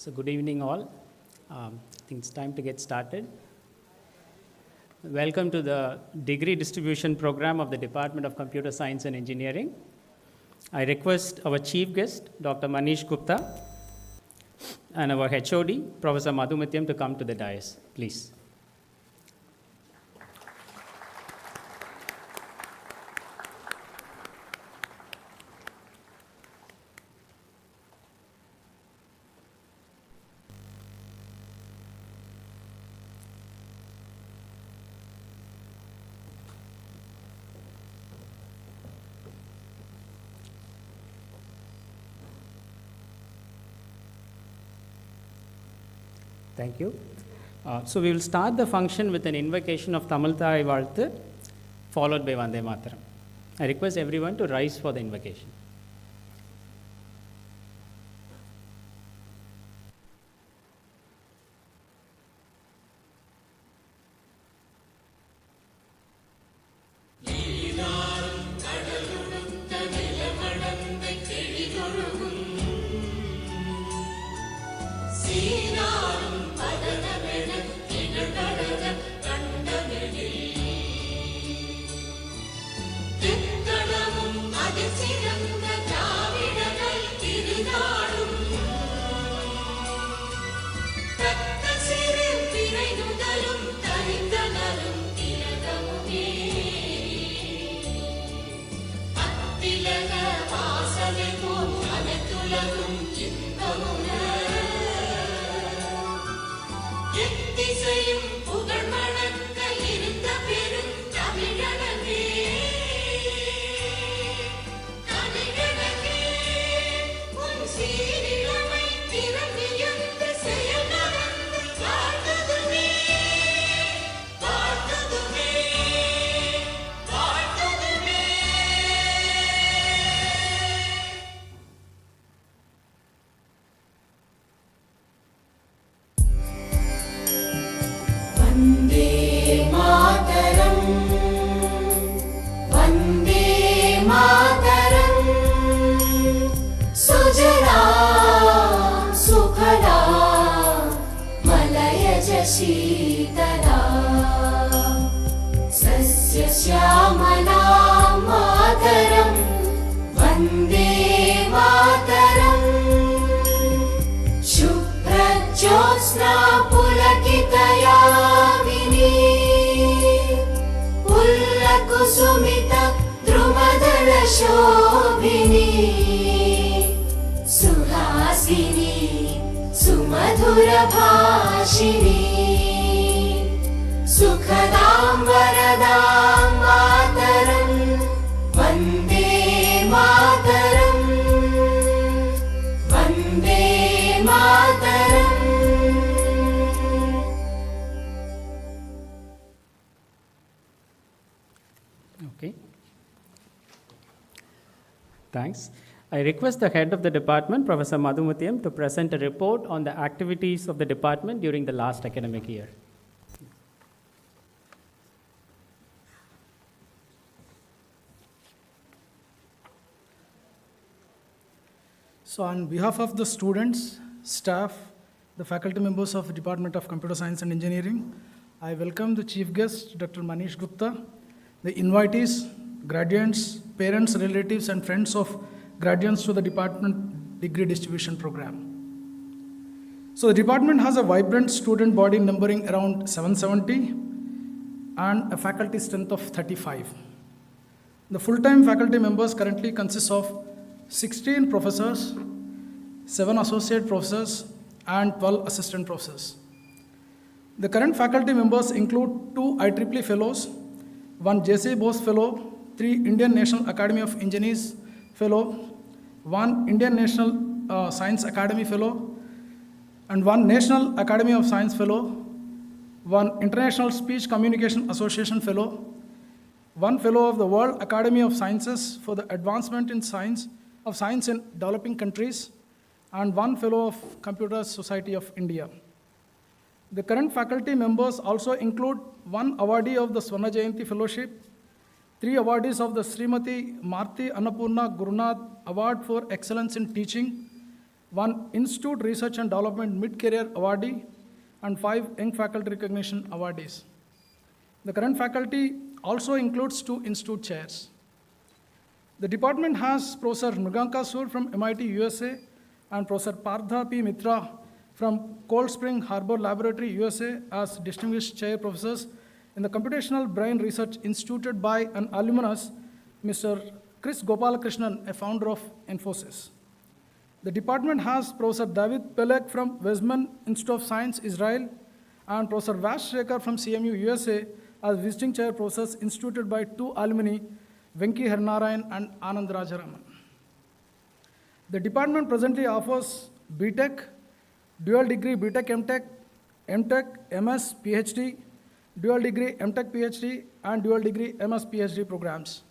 So good evening all. I think it's time to get started. Welcome to the degree distribution program of the Department of Computer Science and Engineering. I request our chief guest, Dr. Manish Gupta, and our HOD, Professor Madhumithyam, to come to the dais, please. Thank you. So we will start the function with an invocation of Tamil Thai Valthu, followed by Vande Mataram. I request everyone to rise for the invocation. Okay. Thanks. I request the head of the department, Professor Madhumithyam, to present a report on the activities of the department during the last academic year. So on behalf of the students, staff, the faculty members of the Department of Computer Science and Engineering, I welcome the chief guest, Dr. Manish Gupta, the invitees, graduates, parents, relatives, and friends of graduates to the department degree distribution program. So the department has a vibrant student body numbering around 770 and a faculty strength of 35. The full-time faculty members currently consist of 16 professors, 7 associate professors, and 12 assistant professors. The current faculty members include 2 IEEE fellows, 1 J.C. Bose fellow, 3 Indian National Academy of Engineers fellow, 1 Indian National Science Academy fellow, and 1 National Academy of Science fellow, 1 International Speech Communication Association fellow, 1 fellow of the World Academy of Sciences for the advancement in science in developing countries, and 1 fellow of Computer Society of India. The current faculty members also include 1 awardee of the Swarna Jayanti Fellowship, 3 awardees of the Srimati Marti Annapurna Gurunath Award for Excellence in Teaching, 1 Institute Research and Development Mid-Career Awardee, and 5 Young Faculty Recognition Awardees. The current faculty also includes 2 institute chairs. The department has Professor Mriganka Sur from MIT, USA, and Professor Partha P. Mitra from Cold Spring Harbor Laboratory, USA, as distinguished chair professors in the Computational Brain Research instituted by an alumnus, Mr. Chris Gopalakrishnan, a founder of Infosys. The department has Professor David Pelek from Weizmann Institute of Science, Israel, and Professor Vash Shekhar from CMU, USA, as visiting chair professors instituted by 2 alumni, Venki Harnarayan and Anand Rajaraman. The department presently offers BTech, dual degree BTech MTech, MTech MS PhD, dual degree MTech PhD, and dual degree MS PhD programs.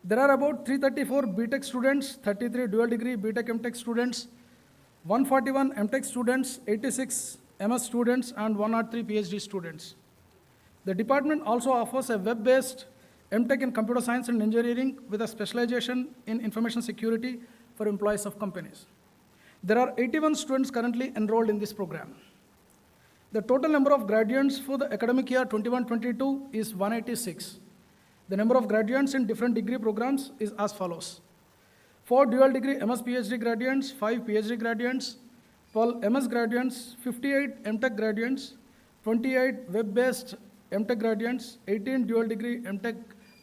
There are about 334 BTech students, 33 dual degree BTech MTech students, 141 MTech students, 86 MS students, and 103 PhD students. The department also offers a web-based MTech in Computer Science and Engineering with a specialization in information security for employees of companies. There are 81 students currently enrolled in this program. The total number of graduates for the academic year 21-22 is 186. The number of graduates in different degree programs is as follows: 4 dual degree MS PhD graduates, 5 PhD graduates, 12 MS graduates, 58 MTech graduates, 28 web-based MTech graduates, 18 dual degree MTech,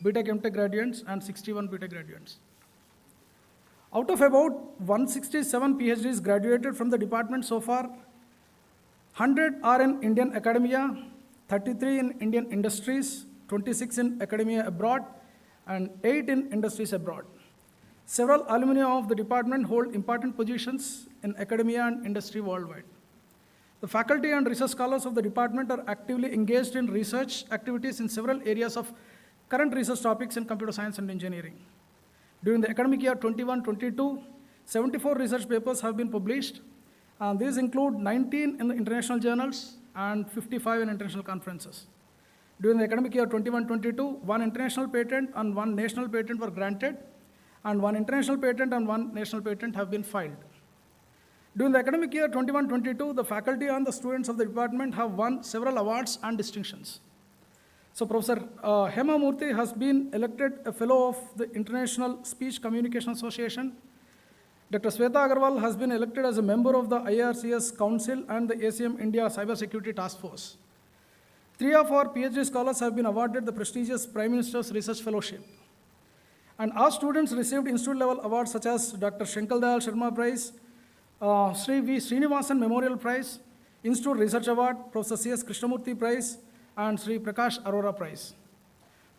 BTech MTech graduates, and 61 BTech graduates. Out of about 167 PhDs graduated from the department so far, 100 are in Indian academia, 33 in Indian industries, 26 in academia abroad, and 8 in industries abroad. Several alumni of the department hold important positions in academia and industry worldwide. The faculty and research scholars of the department are actively engaged in research activities in several areas of current research topics in computer science and engineering. During the academic year 21-22, 74 research papers have been published, and these include 19 in the international journals and 55 in international conferences. During the academic year 21-22, 1 international patent and 1 national patent were granted, and 1 international patent and 1 national patent have been filed. During the academic year 21-22, the faculty and the students of the department have won several awards and distinctions. So Professor Hema Murthy has been elected a fellow of the International Speech Communication Association. Dr. Sweta Agarwal has been elected as a member of the IRCS Council and the ACM India Cybersecurity Task Force. 3 of our PhD scholars have been awarded the prestigious Prime Minister's Research Fellowship. And our students received institute-level awards such as Dr. Shankal Dayal Sharma Prize, Sri V. Srinivasan Memorial Prize, Institute Research Award, Professor C.S. Krishnamurthy Prize, and Sri Prakash Arora Prize.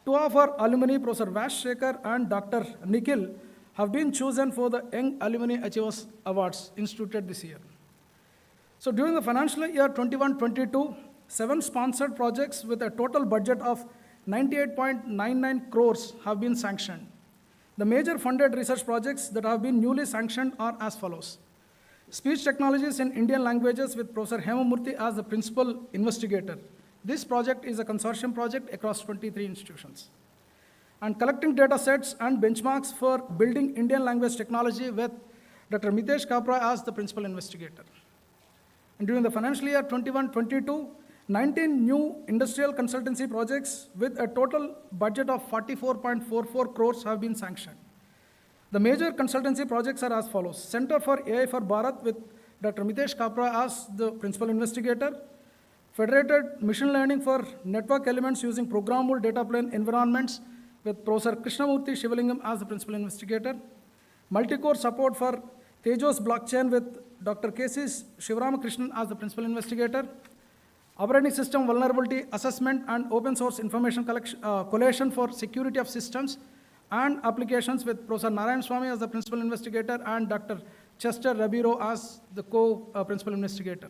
2 of our alumni, Professor Vash Shekhar and Dr. Nikhil, have been chosen for the Young Alumni Achievers Awards instituted this year. So during the financial year 21-22, 7 sponsored projects with a total budget of 98.99 crores have been sanctioned. The major funded research projects that have been newly sanctioned are as follows: Speech Technologies in Indian Languages with Professor Hema Murthy as the principal investigator. This project is a consortium project across 23 institutions. And collecting data sets and benchmarks for building Indian language technology with Dr. Mitesh Kapra as the principal investigator. And during the financial year 21-22, 19 new industrial consultancy projects with a total budget of 44.44 crores have been sanctioned. The major consultancy projects are as follows: Center for AI for Bharat with Dr. Mitesh Kapra as the principal investigator, Federated Machine Learning for Network Elements using Programmable Data Plane Environments with Professor Krishnamurthy Shivalingam as the principal investigator, Multi-Core Support for Tejos Blockchain with Dr. K.C. Shivaramakrishnan as the principal investigator, Operating System Vulnerability Assessment and Open Source Information Collation for Security of Systems and Applications with Professor Narayan Swamy as the principal investigator and Dr. Chester Rabiro as the co-principal investigator.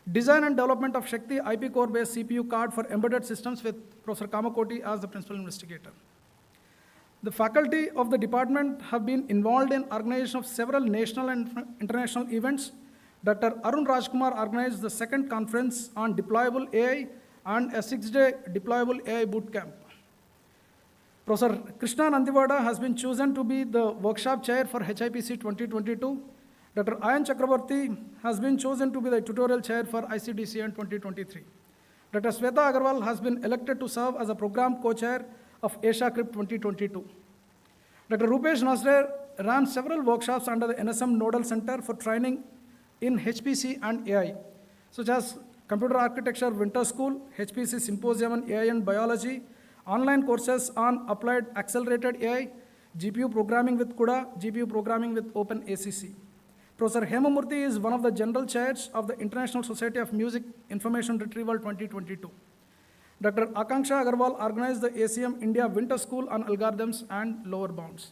Design and development of Shakti IP core-based CPU card for embedded systems with Professor Kamakoti as the principal investigator. The faculty of the department have been involved in organization of several national and international events. Dr. Arun Rajkumar organized the 2nd conference on deployable AI and a 6-day deployable AI bootcamp. Professor Krishna Nandiwada has been chosen to be the workshop chair for HIPC 2022. Dr. Ayan Chakraborty has been chosen to be the tutorial chair for ICDCN 2023. Dr. Sweta Agarwal has been elected to serve as a program co-chair of Asia Crypt 2022. Dr. Rupesh Nasre ran several workshops under the NSM Nodal Center for training in HPC and AI, such as Computer Architecture Winter School, HPC Symposium on AI and Biology, online courses on Applied Accelerated AI, GPU Programming with CUDA, GPU Programming with OpenACC. Professor Hemamurthy is one of the general chairs of the International Society of Music Information Retrieval 2022. Dr. Akanksha Agarwal organized the ACM India Winter School on Algorithms and Lower Bounds.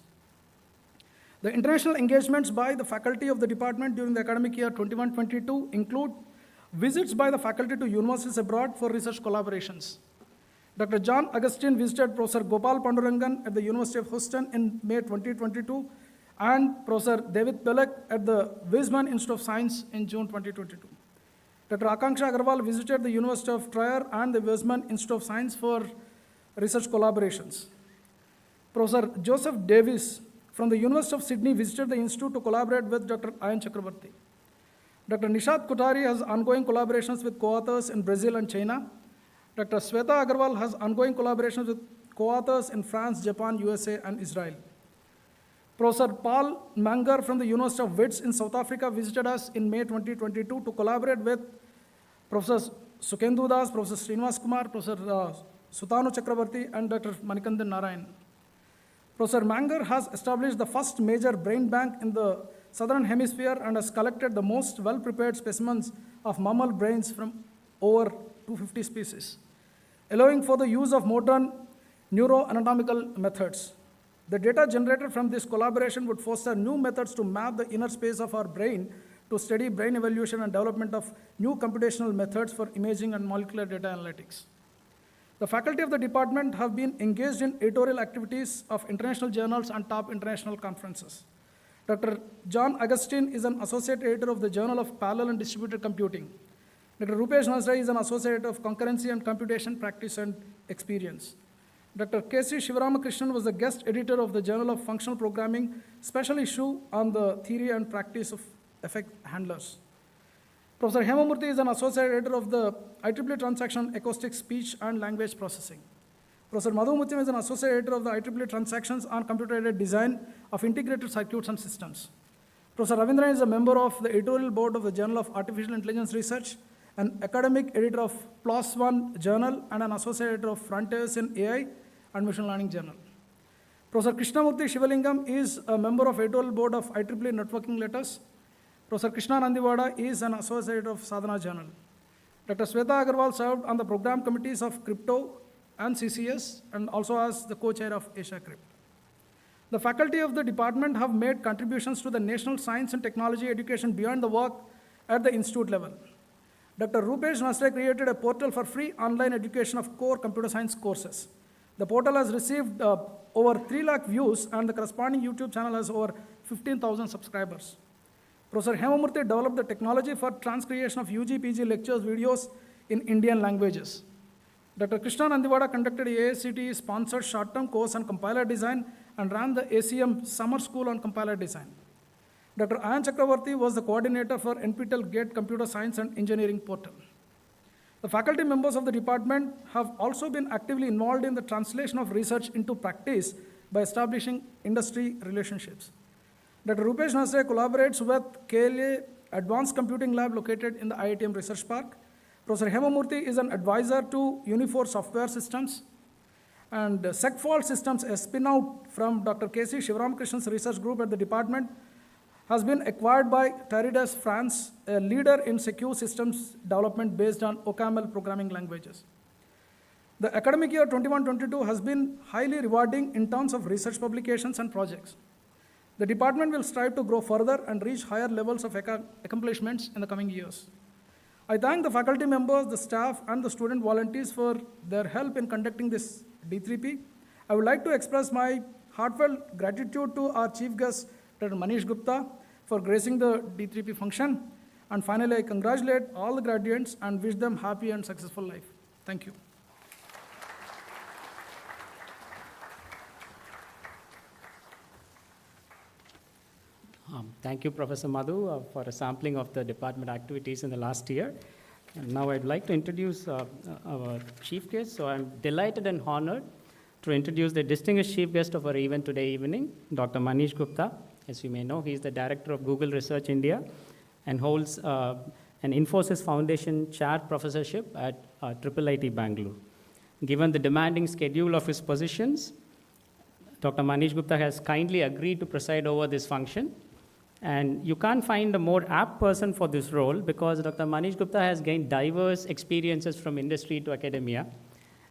The international engagements by the faculty of the department during the academic year 21-22 include visits by the faculty to universities abroad for research collaborations. Dr. John Augustine visited Professor Gopal Pandurangan at the University of Houston in May 2022, and Professor David Pelek at the Wiesmann Institute of Science in June 2022. Dr. Akanksha Agarwal visited the University of Trier and the Wiesmann Institute of Science for research collaborations. Professor Joseph Davis from the University of Sydney visited the institute to collaborate with Dr. Ayan Chakraborty. Dr. Nishat Kothari has ongoing collaborations with co-authors in Brazil and China. Dr. Sweta Agarwal has ongoing collaborations with co-authors in France, Japan, USA, and Israel. Professor Paul Manger from the University of Wits in South Africa visited us in May 2022 to collaborate with Professor Sukhendu Das, Professor Srinivas Kumar, Professor Sutanu Chakraborty, and Dr. Manikandan Narayan. Professor Manger has established the first major brain bank in the southern hemisphere and has collected the most well-prepared specimens of mammal brains from over 250 species, allowing for the use of modern neuroanatomical methods. The data generated from this collaboration would foster new methods to map the inner space of our brain to study brain evolution and development of new computational methods for imaging and molecular data analytics. The faculty of the department have been engaged in editorial activities of international journals and top international conferences. Dr. John Augustine is an associate editor of the Journal of Parallel and Distributed Computing. Dr. Rupesh Nasre is an associate of Concurrency and Computation Practice and Experience. Dr. K.C. Shivaramakrishnan was the guest editor of the Journal of Functional Programming, special issue on the theory and practice of effect handlers. Professor Hemamurthy is an associate editor of the IEEE Transaction Acoustic Speech and Language Processing. Professor Madhu Mutyam is an associate editor of the IEEE Transactions on Computer-Aided Design of Integrated Circuits and Systems. Professor Ravindran is a member of the editorial board of the Journal of Artificial Intelligence Research, an academic editor of PLOS ONE Journal, and an associate editor of Frontiers in AI and Machine Learning Journal. Professor Krishnamurthy Shivalingam is a member of editorial board of IEEE Networking Letters. Professor Krishna Nandiwada is an associate of Sadhana Journal. Dr. Sweta Agarwal served on the program committees of Crypto and CCS and also as the co-chair of Asia Crypt. The faculty of the department have made contributions to the national science and technology education beyond the work at the institute level. Dr. Rupesh Nasre created a portal for free online education of core computer science courses. The portal has received over 3 lakh views and the corresponding YouTube channel has over 15,000 subscribers. Professor Hemamurthy developed the technology for transcreation of UG PG lectures videos in Indian languages. Dr. Krishna Nandiwada conducted a AICTE-sponsored short-term course on compiler design and ran the ACM Summer School on compiler design. Dr. Ayan Chakraborty was the coordinator for NPTEL GATE Computer Science and Engineering portal. The faculty members of the department have also been actively involved in the translation of research into practice by establishing industry relationships. Dr. Rupesh Nasre collaborates with KLA Advanced Computing Lab located in the IITM Research Park. Professor Hemamurthy is an advisor to Unifor Software Systems. And SecFault Systems, a spin-out from Dr. K.C. Shivaramkrishnan's research group at the department, has been acquired by Tarides France, a leader in secure systems development based on OCaml programming languages. The academic year 21-22 has been highly rewarding in terms of research publications and projects. The department will strive to grow further and reach higher levels of accomplishments in the coming years. I thank the faculty members, the staff, and the student volunteers for their help in conducting this D3P. I would like to express my heartfelt gratitude to our chief guest, Dr. Manish Gupta, for gracing the D3P function. And finally, I congratulate all the graduates and wish them happy and successful life. Thank you. Thank you, Professor Madhu, for a sampling of the department activities in the last year. And now I'd like to introduce our chief guest. So I'm delighted and honored to introduce the distinguished chief guest of our event today evening, Dr. Manish Gupta. As you may know, he is the director of Google Research India and holds an Infosys Foundation chair professorship at IIT Bangalore. Given the demanding schedule of his positions, Dr. Manish Gupta has kindly agreed to preside over this function. And you can't find a more apt person for this role because Dr. Manish Gupta has gained diverse experiences from industry to academia.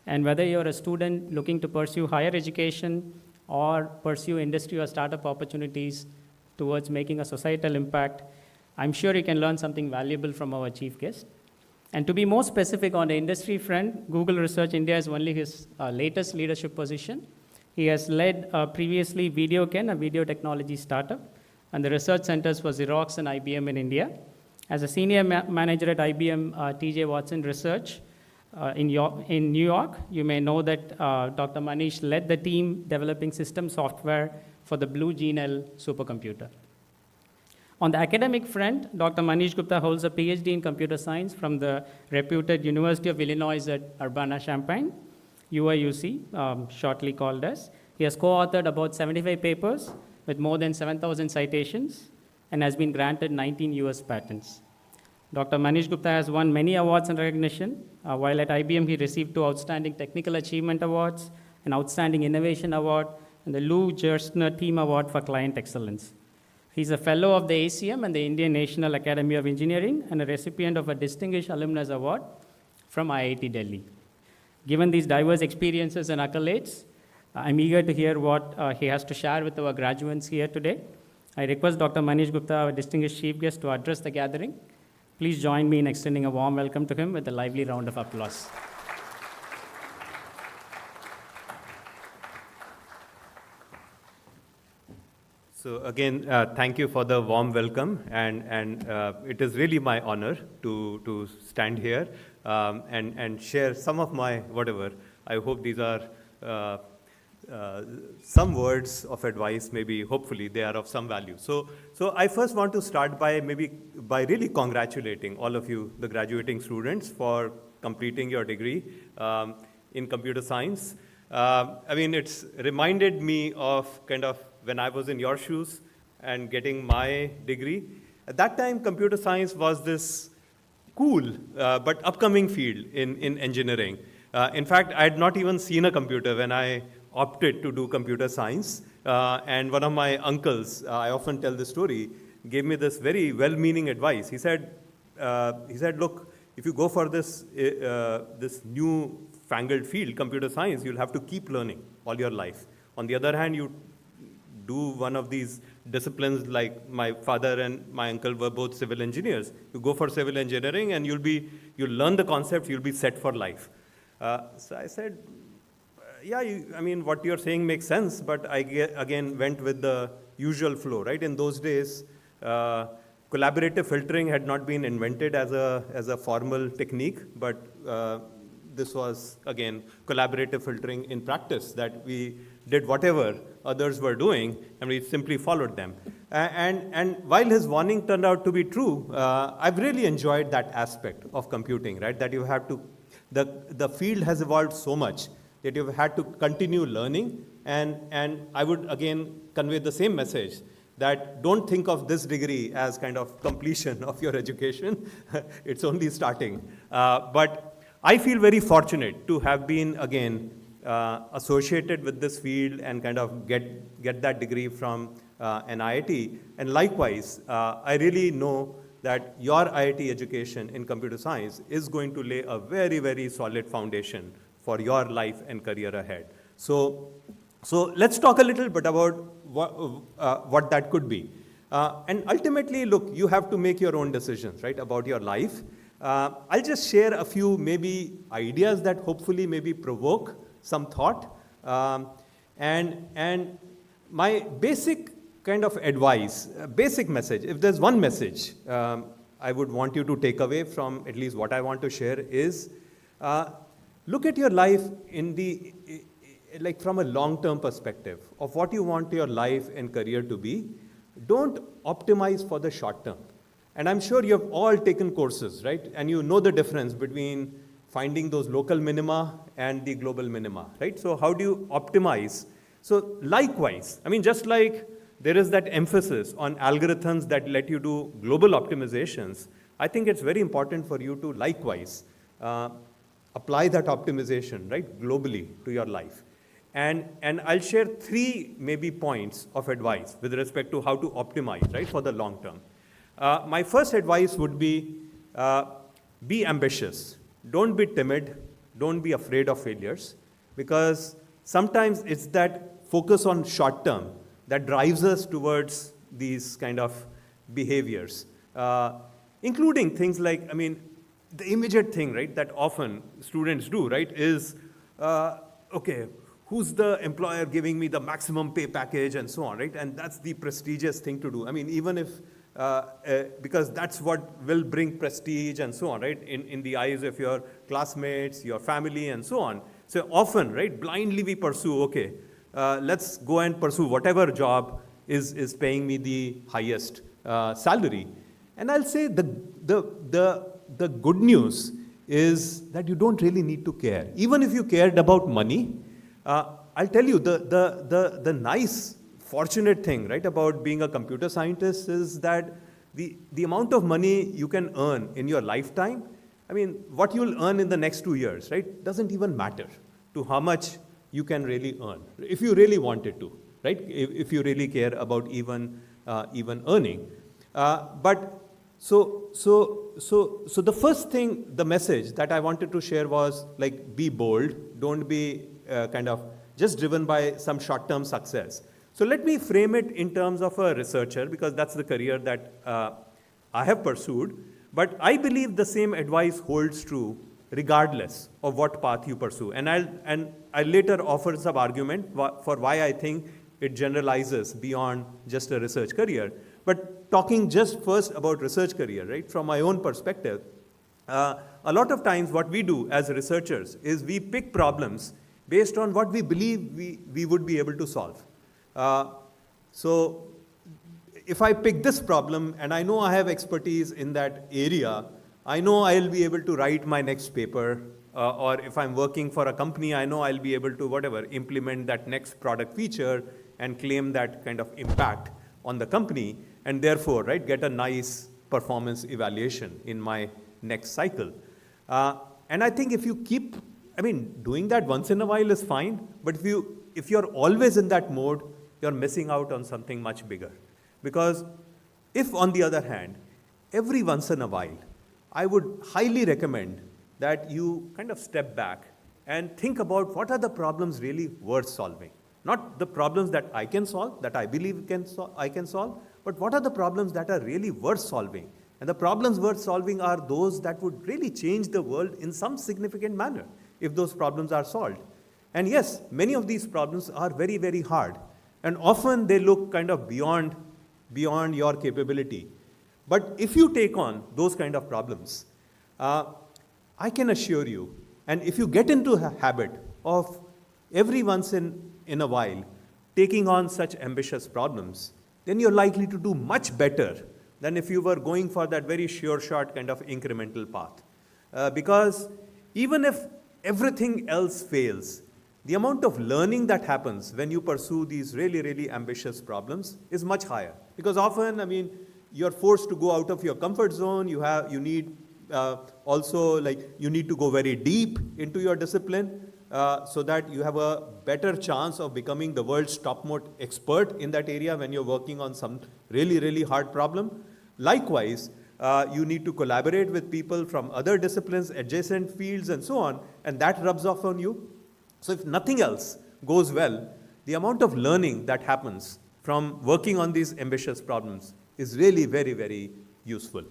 And whether you're a student looking to pursue higher education or pursue industry or startup opportunities towards making a societal impact, I'm sure you can learn something valuable from our chief guest. And to be more specific on the industry front, Google Research India is only his latest leadership position. He has led previously VideoCan, a video technology startup, and the research centers for Xerox and IBM in India. As a senior manager at IBM TJ Watson Research in New York, you may know that Dr. Manish led the team developing system software for the Blue GNL supercomputer. On the academic front, Dr. Manish Gupta holds a PhD in computer science from the reputed University of Illinois at Urbana-Champaign, UIUC, shortly called as. He has co-authored about 75 papers with more than 7,000 citations and has been granted 19 US patents. Dr. Manish Gupta has won many awards and recognition. While at IBM, he received 2 Outstanding Technical Achievement Awards, an Outstanding Innovation Award, and the Lou Gerstner Team Award for Client Excellence. He's a fellow of the ACM and the Indian National Academy of Engineering and a recipient of a Distinguished Alumnus Award from IIT Delhi. Given these diverse experiences and accolades, I'm eager to hear what he has to share with our graduates here today. I request Dr. Manish Gupta, our distinguished chief guest, to address the gathering. Please join me in extending a warm welcome to him with a lively round of applause. So again, thank you for the warm welcome, and it is really my honor to stand here and share some of my whatever. I hope these are some words of advice, maybe hopefully they are of some value. So I first want to start by really congratulating all of you, the graduating students, for completing your degree in computer science. I mean, it's reminded me of kind of when I was in your shoes and getting my degree. At that time, computer science was this cool but upcoming field in engineering. In fact, I had not even seen a computer when I opted to do computer science. And one of my uncles, I often tell this story, gave me this very well-meaning advice. He said, look, if you go for this new fangled field, computer science, you'll have to keep learning all your life. On the other hand, you do one of these disciplines, like my father and my uncle were both civil engineers. You go for civil engineering and you'll learn the concept, you'll be set for life. So I said, yeah, I mean, what you're saying makes sense, but I again went with the usual flow, right? In those days, collaborative filtering had not been invented as a formal technique, but this was, again, collaborative filtering in practice, that we did whatever others were doing, and we simply followed them. And while his warning turned out to be true, I've really enjoyed that aspect of computing, right? That you have to, the field has evolved so much that you've had to continue learning, and I would, again, convey the same message, that don't think of this degree as kind of completion of your education. It's only starting. But I feel very fortunate to have been, again, associated with this field and kind of get that degree from an IIT. And likewise, I really know that your IIT education in computer science is going to lay a very, very solid foundation for your life and career ahead. So let's talk a little bit about what that could be. And ultimately, look, you have to make your own decisions, right, about your life. I'll just share a few maybe ideas that hopefully maybe provoke some thought. And my basic kind of advice, basic message, if there's one message I would want you to take away from at least what I want to share is, look at your life in like from a long-term perspective of what you want your life and career to be. don't optimize for the short term. And I'm sure you have all taken courses, right? And you know the difference between finding those local minima and the global minima, right? So how do you optimize? So likewise, I mean, just like there is that emphasis on algorithms that let you do global optimizations, I think it's very important for you to likewise apply that optimization, right, globally to your life. And I'll share 3 maybe points of advice with respect to how to optimize, right, for the long term. My first advice would be ambitious. Don't be timid. Don't be afraid of failures, because sometimes it's that focus on short term that drives us towards these kind of behaviors, including things like, I mean, the immediate thing, right, that often students do, right, is, okay, who's the employer giving me the maximum pay package and so on, right? And that's the prestigious thing to do. I mean, even if, because that's what will bring prestige and so on, right, in the eyes of your classmates, your family, and so on. So often, right, blindly we pursue, okay, let's go and pursue whatever job is paying me the highest salary. And I'll say the good news is that you don't really need to care. Even if you cared about money, I'll tell you, the nice, fortunate thing, right, about being a computer scientist is that the amount of money you can earn in your lifetime, I mean, what you'll earn in the next 2 years, right, doesn't even matter to how much you can really earn, if you really wanted to, right, if you really care about even earning. But so the first thing, the message that I wanted to share was, like, be bold. Don't be kind of just driven by some short-term success. So let me frame it in terms of a researcher, because that's the career that I have pursued. But I believe the same advice holds true regardless of what path you pursue. And I'll later offer some argument for why I think it generalizes beyond just a research career. But talking just first about research career, right, from my own perspective, a lot of times what we do as researchers is we pick problems based on what we believe we would be able to solve. So if I pick this problem and I know I have expertise in that area, I know I'll be able to write my next paper, or if I'm working for a company, I know I'll be able to, whatever, implement that next product feature and claim that kind of impact on the company, and therefore, right, get a nice performance evaluation in my next cycle. And I think if you keep, I mean, doing that once in a while is fine, but if you're always in that mode, you're missing out on something much bigger. Because if, on the other hand, every once in a while, I would highly recommend that you kind of step back and think about what are the problems really worth solving. Not the problems that I can solve, that I believe I can solve, but what are the problems that are really worth solving? And the problems worth solving are those that would really change the world in some significant manner if those problems are solved. And yes, many of these problems are very, very hard. And often they look kind of beyond your capability. But if you take on those kind of problems, I can assure you, and if you get into a habit of every once in a while taking on such ambitious problems, then you're likely to do much better than if you were going for that very sure shot kind of incremental path. Because even if everything else fails, the amount of learning that happens when you pursue these really, really ambitious problems is much higher. Because often, I mean, you're forced to go out of your comfort zone. You need also, like, you need to go very deep into your discipline so that you have a better chance of becoming the world's topmost expert in that area when you're working on some really, really hard problem. Likewise, you need to collaborate with people from other disciplines, adjacent fields, and so on, and that rubs off on you. So if nothing else goes well, the amount of learning that happens from working on these ambitious problems is really very, very useful.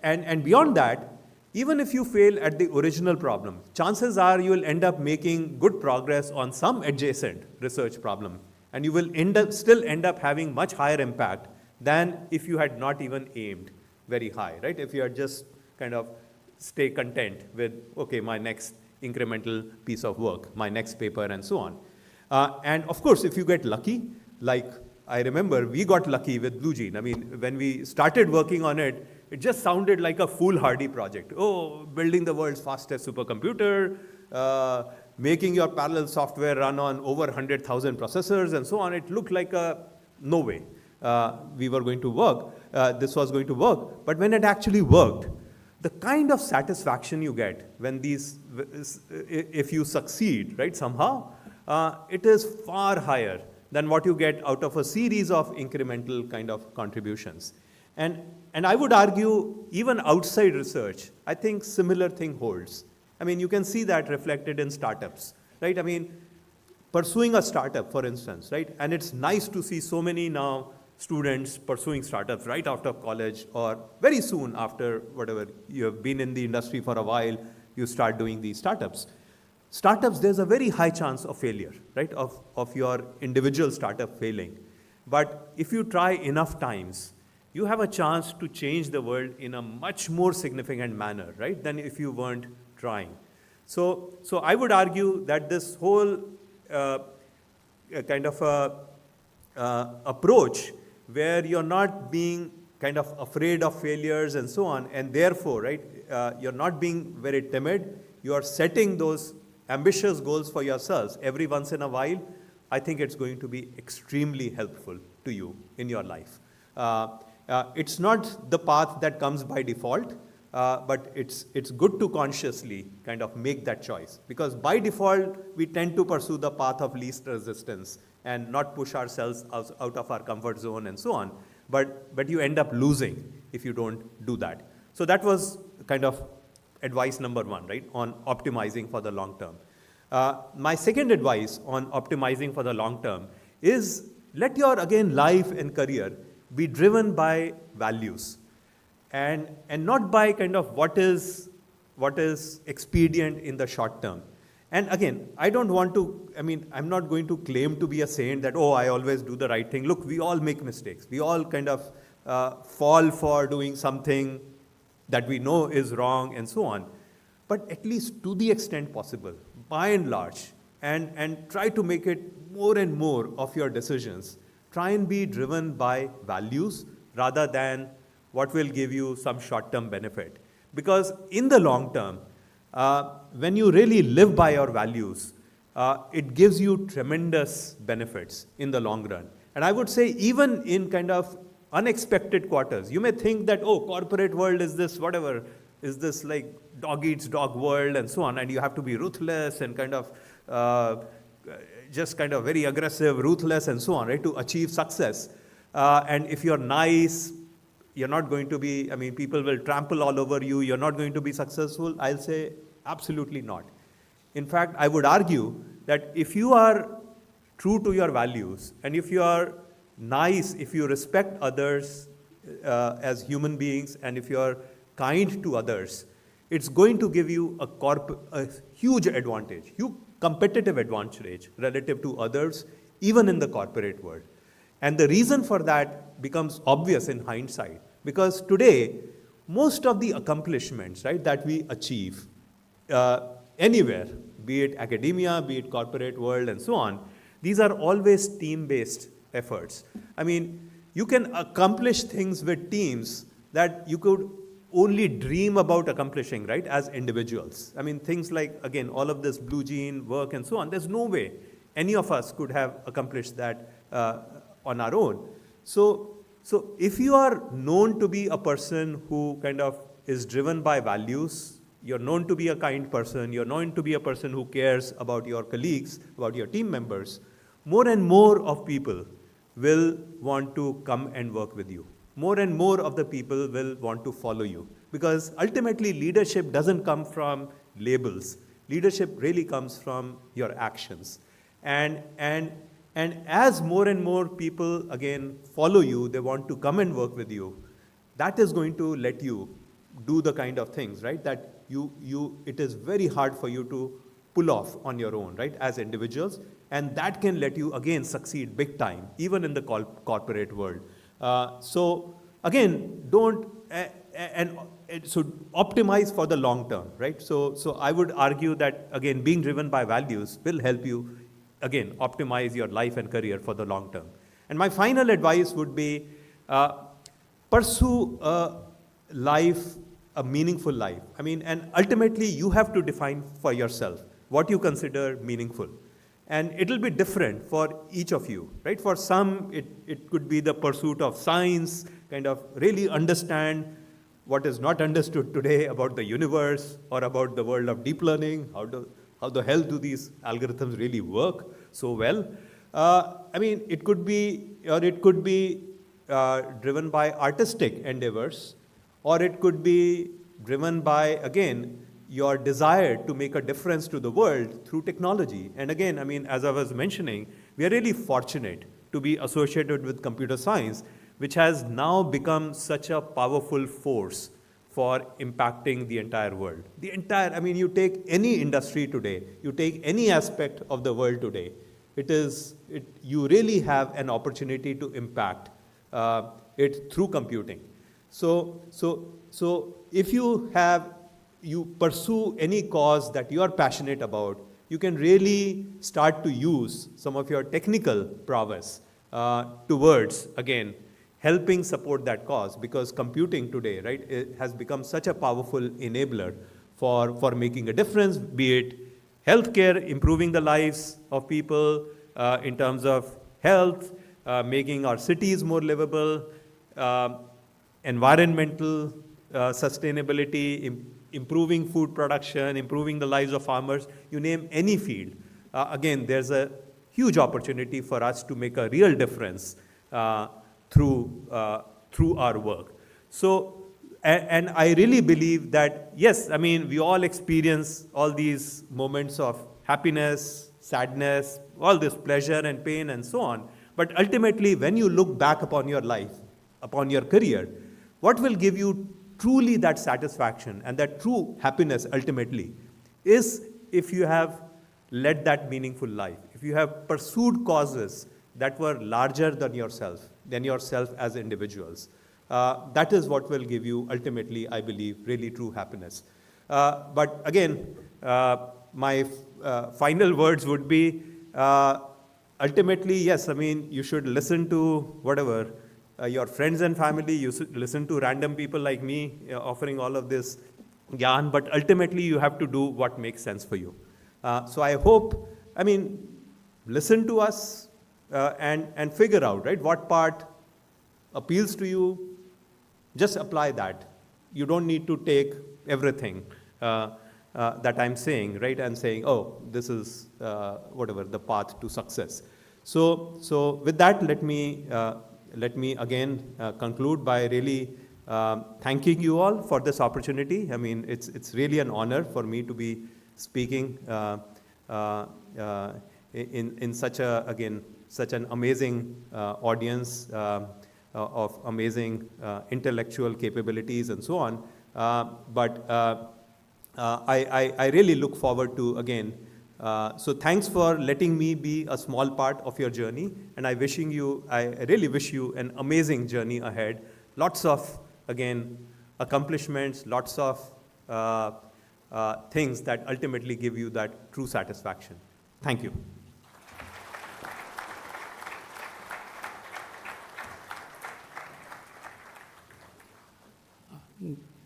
And beyond that, even if you fail at the original problem, chances are you will end up making good progress on some adjacent research problem, and you will still end up having much higher impact than if you had not even aimed very high, right? If you had just kind of stay content with, okay, my next incremental piece of work, my next paper, and so on. And of course, if you get lucky, like I remember we got lucky with Blue Gene. I mean, when we started working on it, it just sounded like a foolhardy project. Oh, building the world's fastest supercomputer, making your parallel software run on over 100,000 processors and so on. It looked like no way we were going to work. This was going to work. But when it actually worked, the kind of satisfaction you get when if you succeed, right, somehow, it is far higher than what you get out of a series of incremental kind of contributions. And I would argue, even outside research, I think similar thing holds. I mean, you can see that reflected in startups, right? I mean, pursuing a startup, for instance, right? And it's nice to see so many now students pursuing startups right after college or very soon after whatever, you have been in the industry for a while, you start doing these startups. Startups, there's a very high chance of failure, right, of your individual startup failing. But if you try enough times, you have a chance to change the world in a much more significant manner, right, than if you weren't trying. So I would argue that this whole kind of approach where you're not being kind of afraid of failures and so on, and therefore, right, you're not being very timid, you're setting those ambitious goals for yourselves every once in a while, I think it's going to be extremely helpful to you in your life. It's not the path that comes by default, but it's good to consciously kind of make that choice. Because by default, we tend to pursue the path of least resistance and not push ourselves out of our comfort zone and so on. But you end up losing if you don't do that. So that was kind of advice number one, right, on optimizing for the long term. My second advice on optimizing for the long term is let your, again, life and career be driven by values and not by kind of what is expedient in the short term. And again, I don't want to, I mean, I'm not going to claim to be a saint that, oh, I always do the right thing. Look, we all make mistakes. We all kind of fall for doing something that we know is wrong and so on. But at least to the extent possible, by and large, and try to make it more and more of your decisions, try and be driven by values rather than what will give you some short-term benefit. Because in the long term, when you really live by your values, it gives you tremendous benefits in the long run. And I would say even in kind of unexpected quarters, you may think that, oh, corporate world is this, whatever, is this like dog eats dog world and so on, and you have to be ruthless and kind of just kind of very aggressive, ruthless and so on, right, to achieve success. And if you're nice, you're not going to be, I mean, people will trample all over you, you're not going to be successful. I'll say absolutely not. In fact, I would argue that if you are true to your values and if you are nice, if you respect others as human beings and if you're kind to others, it's going to give you a huge advantage, huge competitive advantage relative to others, even in the corporate world. And the reason for that becomes obvious in hindsight, because today, most of the accomplishments, right, that we achieve anywhere, be it academia, be it corporate world, and so on, these are always team-based efforts. I mean, you can accomplish things with teams that you could only dream about accomplishing, right, as individuals. I mean, things like, again, all of this Blue Gene work and so on, there's no way any of us could have accomplished that on our own. So if you are known to be a person who kind of is driven by values, you're known to be a kind person, you're known to be a person who cares about your colleagues, about your team members, more and more of people will want to come and work with you. More and more of the people will want to follow you. Because ultimately, leadership doesn't come from labels. Leadership really comes from your actions. And as more and more people, again, follow you, they want to come and work with you, that is going to let you do the kind of things, right, that it is very hard for you to pull off on your own, right, as individuals. And that can let you, again, succeed big time, even in the corporate world. So again, so optimize for the long term, right? So I would argue that, again, being driven by values will help you, again, optimize your life and career for the long term. And my final advice would be pursue a life, a meaningful life. I mean, and ultimately you have to define for yourself what you consider meaningful. And it'll be different for each of you, right? For some, it could be the pursuit of science, kind of really understand what is not understood today about the universe or about the world of deep learning. How the hell do these algorithms really work so well? I mean, it could be driven by artistic endeavors, or it could be driven by, again, your desire to make a difference to the world through technology. And again, I mean, as I was mentioning, we are really fortunate to be associated with computer science, which has now become such a powerful force for impacting the entire world. I mean, you take any industry today, you take any aspect of the world today, you really have an opportunity to impact it through computing. So if you pursue any cause that you are passionate about, you can really start to use some of your technical prowess towards, again, helping support that cause, because computing today, right, it has become such a powerful enabler for making a difference, be it healthcare, improving the lives of people in terms of health, making our cities more livable, environmental sustainability, improving food production, improving the lives of farmers, you name any field. Again, there's a huge opportunity for us to make a real difference through our work. So, and I really believe that, yes, I mean, we all experience all these moments of happiness, sadness, all this pleasure and pain and so on. But ultimately, when you look back upon your life, upon your career, what will give you truly that satisfaction and that true happiness ultimately is if you have led that meaningful life, if you have pursued causes that were larger than yourself as individuals. That is what will give you ultimately, I believe, really true happiness. But again, my final words would be, ultimately, yes, I mean, you should listen to whatever, your friends and family, you should listen to random people like me offering all of this gyan, but ultimately you have to do what makes sense for you. So I hope, I mean, listen to us and figure out, right, what part appeals to you. Just apply that. You don't need to take everything that I'm saying, right, and saying, oh, this is whatever the path to success. So with that, let me again conclude by really thanking you all for this opportunity. I mean, it's really an honor for me to be speaking in such an amazing audience of amazing intellectual capabilities and so on. But I really look forward to, again, so thanks for letting me be a small part of your journey, and I really wish you an amazing journey ahead. Lots of, again, accomplishments, lots of things that ultimately give you that true satisfaction. Thank you.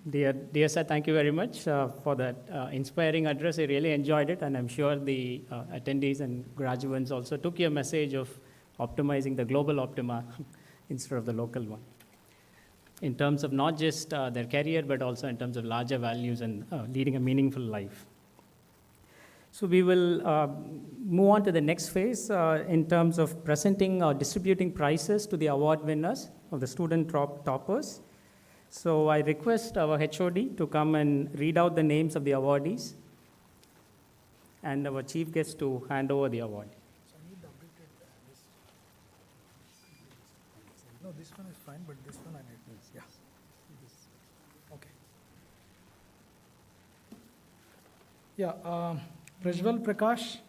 Dear sir, thank you very much for that inspiring address. I really enjoyed it, and I'm sure the attendees and graduates also took your message of optimizing the global optima instead of the local one, in terms of not just their career, but also in terms of larger values and leading a meaningful life. So we will move on to the next phase in terms of presenting or distributing prizes to the award winners of the student toppers. So I request our HOD to come and read out the names of the awardees and our chief guest to hand over the award. So I need the updated list. No, this one is fine, but this one I need. Yeah. Okay. Yeah. Prajwal Prakash,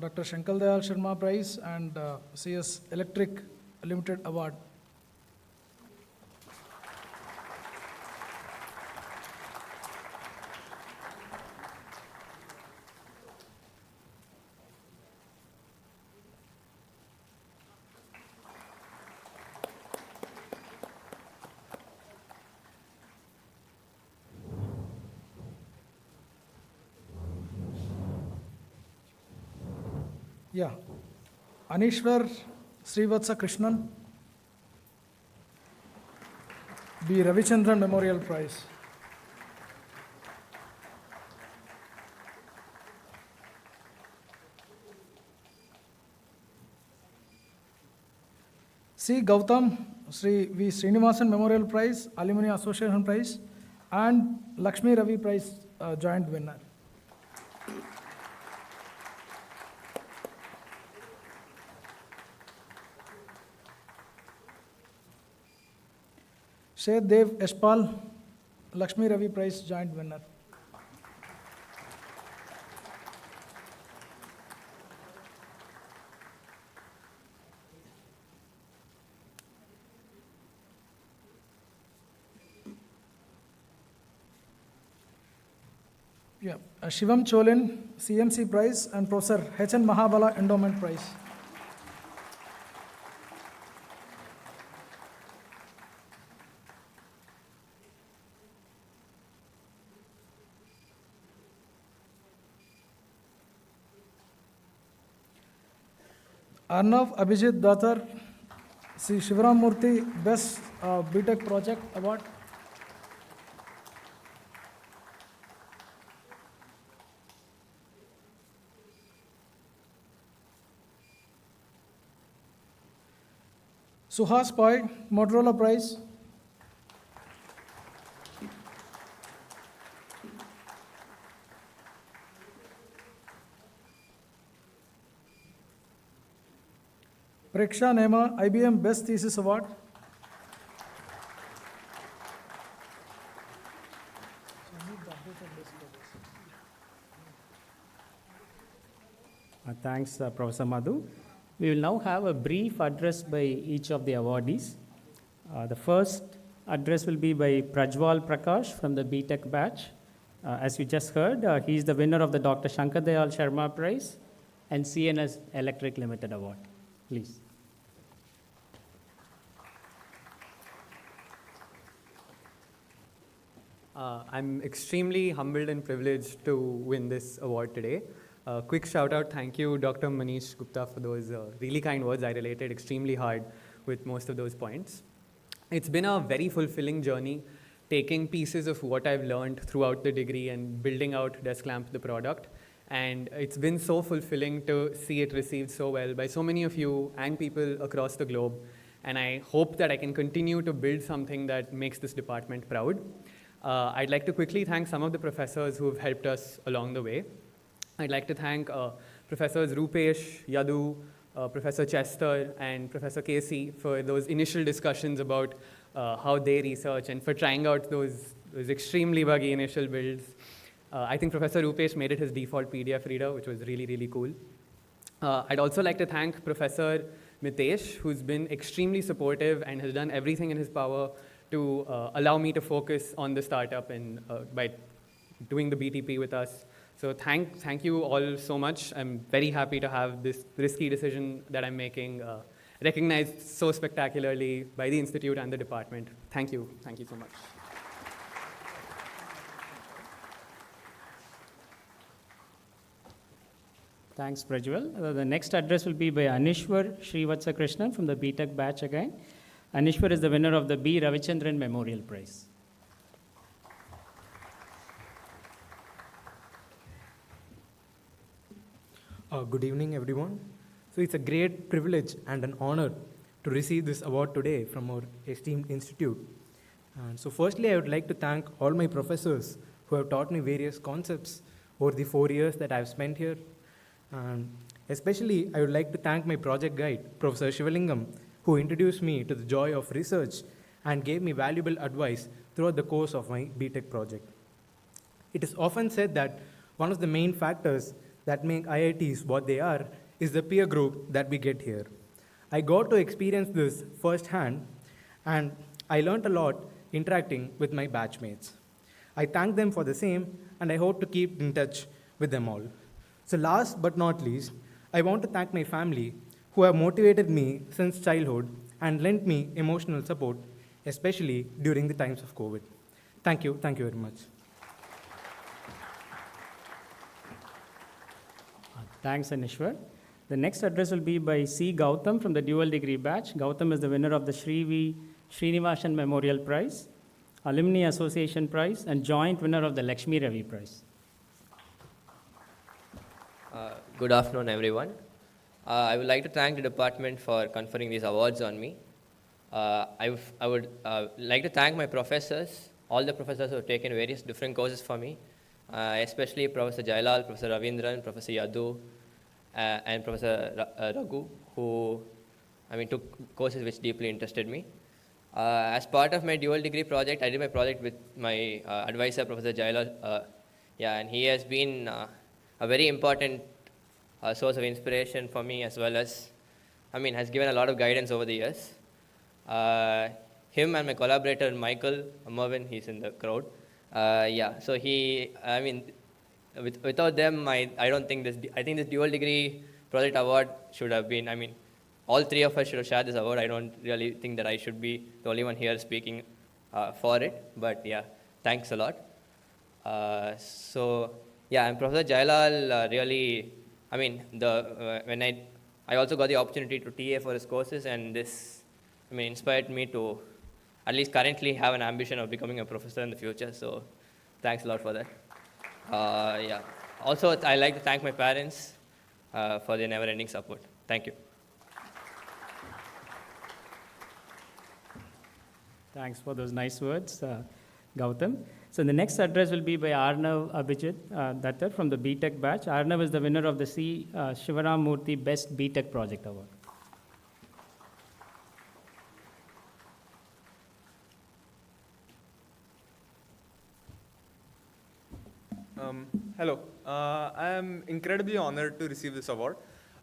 Dr. Shankal Dayal Sharma Prize, and CS Electric Limited Award. Yeah. Anishwar Srivatsa Krishnan, B. Ravichandran Memorial Prize. C. Gautam Sri V. Srinivasan Memorial Prize, Alumni Association Prize, and Lakshmi Ravi Prize joint winner. Shed Dev Eshpal, Lakshmi Ravi Prize joint winner. Yeah, Shivam Cholin, CMC Prize, and Professor H.N. Mahabala Endowment Prize. Arnav Abhijit Datar, Sri Shivaram Murthy, Best BTech Project Award. Suhas Pai, Motorola Prize. Preksha Nema, IBM Best Thesis Award. Thanks, Professor Madhu. We will now have a brief address by each of the awardees. The first address will be by Prajwal Prakash from the BTech batch. As you just heard, he is the winner of the Dr. Shankar Dayal Sharma Prize and CNS Electric Limited Award. Please. I'm extremely humbled and privileged to win this award today. Quick shout out, thank you, Dr. Manish Gupta, for those really kind words. I related extremely hard with most of those points. It's been a very fulfilling journey, taking pieces of what I've learned throughout the degree and building out Desklamp, the product. And it's been so fulfilling to see it received so well by so many of you and people across the globe. And I hope that I can continue to build something that makes this department proud. I'd like to quickly thank some of the professors who have helped us along the way. I'd like to thank Professors Rupesh, Yadu, Professor Chester, and Professor Casey for those initial discussions about how they research and for trying out those extremely buggy initial builds. I think Professor Rupesh made it his default PDF reader, which was really, really cool. I'd also like to thank Professor Mitesh, who's been extremely supportive and has done everything in his power to allow me to focus on the startup and by doing the BTP with us. So thank you all so much. I'm very happy to have this risky decision that I'm making recognized so spectacularly by the Institute and the department. Thank you so much. Thanks, Prajwal. The next address will be by Anishwar Srivatsa Krishnan from the BTech batch again. Anishwar is the winner of the B. Ravichandran Memorial Prize. Good evening, everyone. So it's a great privilege and an honor to receive this award today from our esteemed institute. And so firstly, I would like to thank all my professors who have taught me various concepts over the 4 years that I've spent here. And especially, I would like to thank my project guide, Professor Shivalingam, who introduced me to the joy of research and gave me valuable advice throughout the course of my BTech project. It is often said that one of the main factors that make IITs what they are is the peer group that we get here. I got to experience this firsthand, and I learned a lot interacting with my batchmates. I thank them for the same, and I hope to keep in touch with them all. So last but not least, I want to thank my family who have motivated me since childhood and lent me emotional support, especially during the times of COVID. Thank you very much. Thanks, Anishwar. The next address will be by C. Gautam from the dual degree batch. Gautam is the winner of the Shri V. Srinivasan Memorial Prize, Alumni Association Prize, and joint winner of the Lakshmi Ravi Prize. Good afternoon, everyone. I would like to thank the department for conferring these awards on me. I would like to thank my professors, all the professors who have taken various different courses for me, especially Professor Jailal, Professor Ravindran, Professor Yadu, and Professor Raghu, who took courses which deeply interested me. As part of my dual degree project, I did my project with my advisor, Professor Jailal, and he has been a very important source of inspiration for me, as well as, has given a lot of guidance over the years. Him and my collaborator, Michael Mervin, he's in the crowd. So without them, I don't think I think this dual degree project award should have been, all three of us should have shared this award. I don't really think that I should be the only one here speaking for it, but yeah, thanks a lot. And Professor Jailal really, when I also got the opportunity to TA for his courses, and this, inspired me to at least currently have an ambition of becoming a professor in the future. So, thanks a lot for that. Also, I like to thank my parents for their never-ending support. Thank you. Thanks for those nice words, Gautam. So the next address will be by Arnav Abhijit Dattar from the BTech batch. Arnav is the winner of the C. Shivaram Murthy Best BTech Project Award. Hello. I am incredibly honored to receive this award.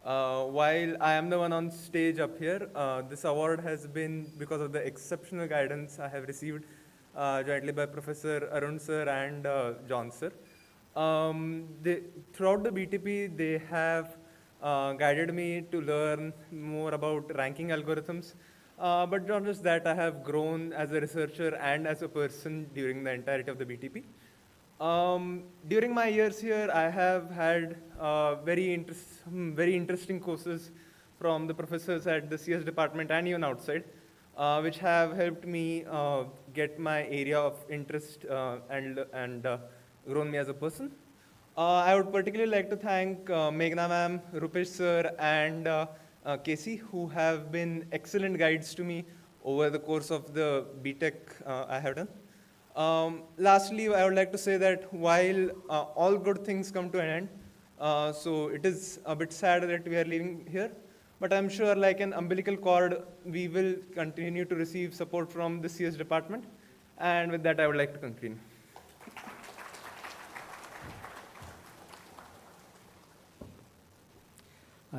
While I am the one on stage up here, this award has been because of the exceptional guidance I have received jointly by Professor Arun sir and John sir. Throughout the BTP, they have guided me to learn more about ranking algorithms. But not just that, I have grown as a researcher and as a person during the entirety of the BTP. During my years here, I have had very interesting courses from the professors at the CS department and even outside, which have helped me get my area of interest and grown me as a person. I would particularly like to thank Meghna ma'am, Rupesh sir, and Casey, who have been excellent guides to me over the course of the BTech I have done. Lastly, I would like to say that while all good things come to an end, so it is a bit sad that we are leaving here, but I'm sure like an umbilical cord, we will continue to receive support from the CS department. And with that, I would like to conclude.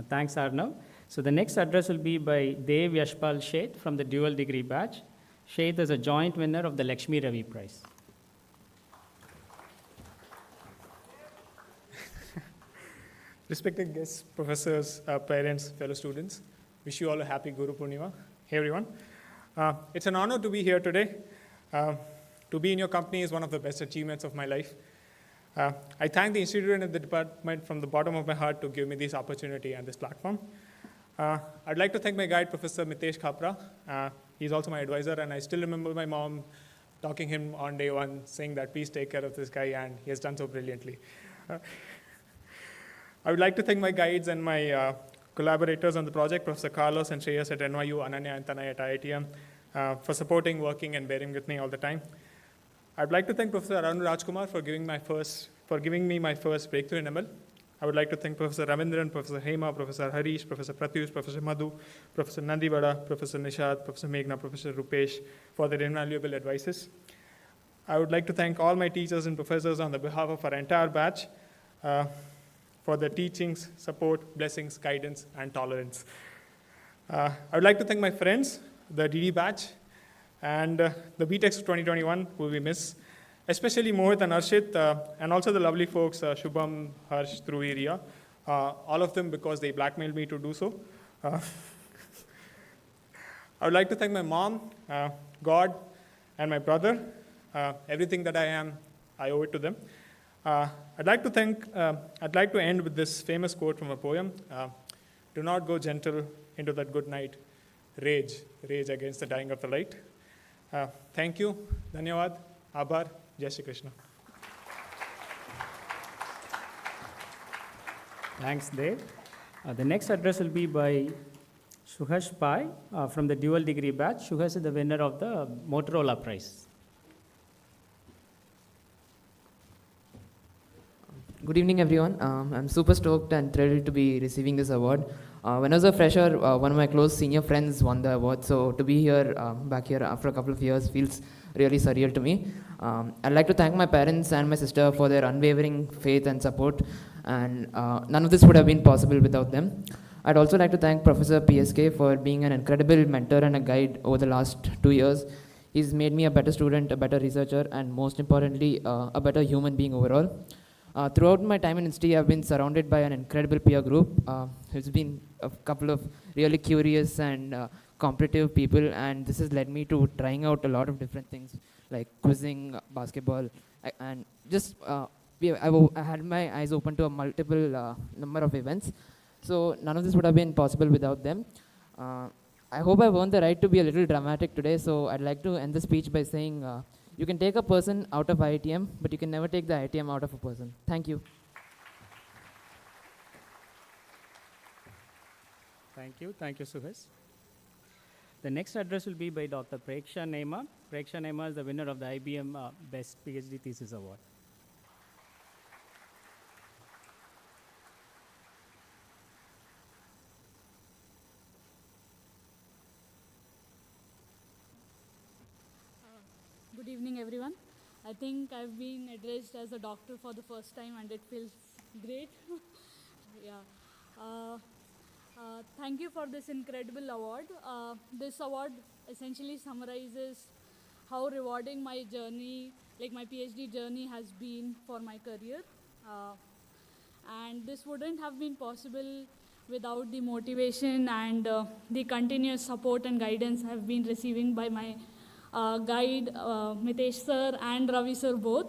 Thanks, Arnav. So the next address will be by Dev Yashpal Sheth from the dual degree batch. Sheth is a joint winner of the Lakshmi Ravi Prize. Respected guests, professors, parents, fellow students, wish you all a happy Guru Purnima. Hey everyone. It's an honor to be here today. To be in your company is one of the best achievements of my life. I thank the institute and the department from the bottom of my heart to give me this opportunity and this platform. I'd like to thank my guide, Professor Mitesh Khapra. He's also my advisor, and I still remember my mom talking him on day one, saying that please take care of this guy, and he has done so brilliantly. I would like to thank my guides and my collaborators on the project, Professor Carlos and Shreyas at NYU, Ananya and Tanay at IITM, for supporting, working, and bearing with me all the time. I'd like to thank Professor Arun Rajkumar for giving me my first breakthrough in ML. I would like to thank Professor Ravindran, Professor Hema, Professor Harish, Professor Pratyush, Professor Madhu, Professor Nandivada, Professor Nishad, Professor Meghna, Professor Rupesh for their invaluable advices. I would like to thank all my teachers and professors on the behalf of our entire batch for their teachings, support, blessings, guidance, and tolerance. I would like to thank my friends, the DD batch, and the BTechs of 2021, who we miss, especially Mohit and Arshit, and also the lovely folks, Shubham, Harsh, Dhruvi, Riya, all of them because they blackmailed me to do so. I would like to thank my mom, God, and my brother. Everything that I am, I owe it to them. I'd like to end with this famous quote from a poem. do not go gentle into that good night. Rage against the dying of the light. Thank you. Dhanyawad. Abar. Jai Shri Krishna. Thanks, Dev. The next address will be by Suhash Pai from the dual degree batch. Suhash is the winner of the Motorola Prize. Good evening, everyone. I'm super stoked and thrilled to be receiving this award. When I was a fresher, one of my close senior friends won the award, so to be here, back here after a couple of years feels really surreal to me. I'd like to thank my parents and my sister for their unwavering faith and support, and none of this would have been possible without them. I'd also like to thank Professor PSK for being an incredible mentor and a guide over the last 2 years. He's made me a better student, a better researcher, and most importantly, a better human being overall. Throughout my time in Institute, I've been surrounded by an incredible peer group. It's been a couple of really curious and competitive people, and this has led me to trying out a lot of different things like quizzing, basketball, and just I had my eyes open to a multiple number of events. So none of this would have been possible without them. I hope I've earned the right to be a little dramatic today, so I'd like to end the speech by saying, you can take a person out of IITM, but you can never take the IITM out of a person. Thank you. Thank you, Suhash. The next address will be by Dr. Preksha Nema. Preksha Nema is the winner of the IBM Best PhD Thesis Award. Good evening, everyone. I think I've been addressed as a doctor for the first time, and it feels great. Thank you for this incredible award. This award essentially summarizes how rewarding my journey, like my PhD journey, has been for my career. And this wouldn't have been possible without the motivation and the continuous support and guidance I've been receiving by my guide, Mitesh sir and Ravi sir both.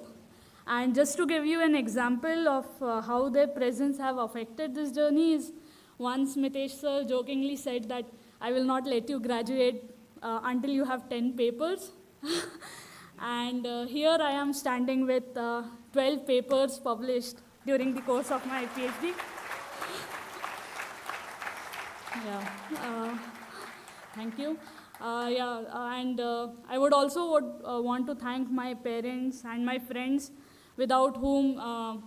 And just to give you an example of how their presence have affected this journey is, once Mitesh sir jokingly said that I will not let you graduate until you have 10 papers. And here I am standing with 12 papers published during the course of my PhD. Thank you. I would also want to thank my parents and my friends, without whom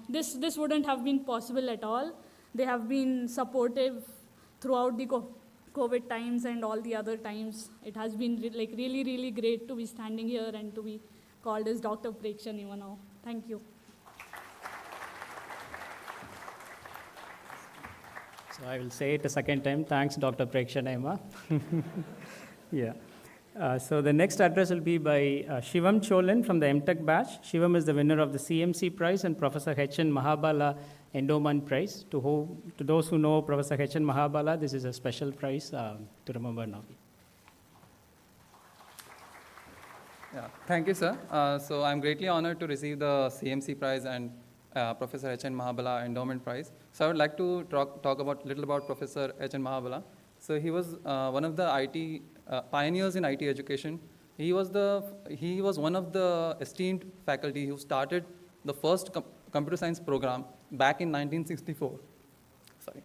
this wouldn't have been possible at all. They have been supportive throughout the COVID times and all the other times. It has been really, really great to be standing here and to be called as Dr. Preksha Nema now. Thank you. So I will say it a second time. Thanks, Dr. Preksha Nema. So the next address will be by Shivam Cholan from the MTech batch. Shivam is the winner of the CMC Prize and Professor H.N. Mahabala Endowment Prize. To those who know Professor H.N. Mahabala, this is a special prize to remember now. Thank you, sir. So I'm greatly honored to receive the CMC Prize and Professor H.N. Mahabala Endowment Prize. So I would like to talk little about Professor H.N. Mahabala. So he was one of the IT pioneers in IT education. He was one of the esteemed faculty who started the first computer science program back in 1964. Sorry.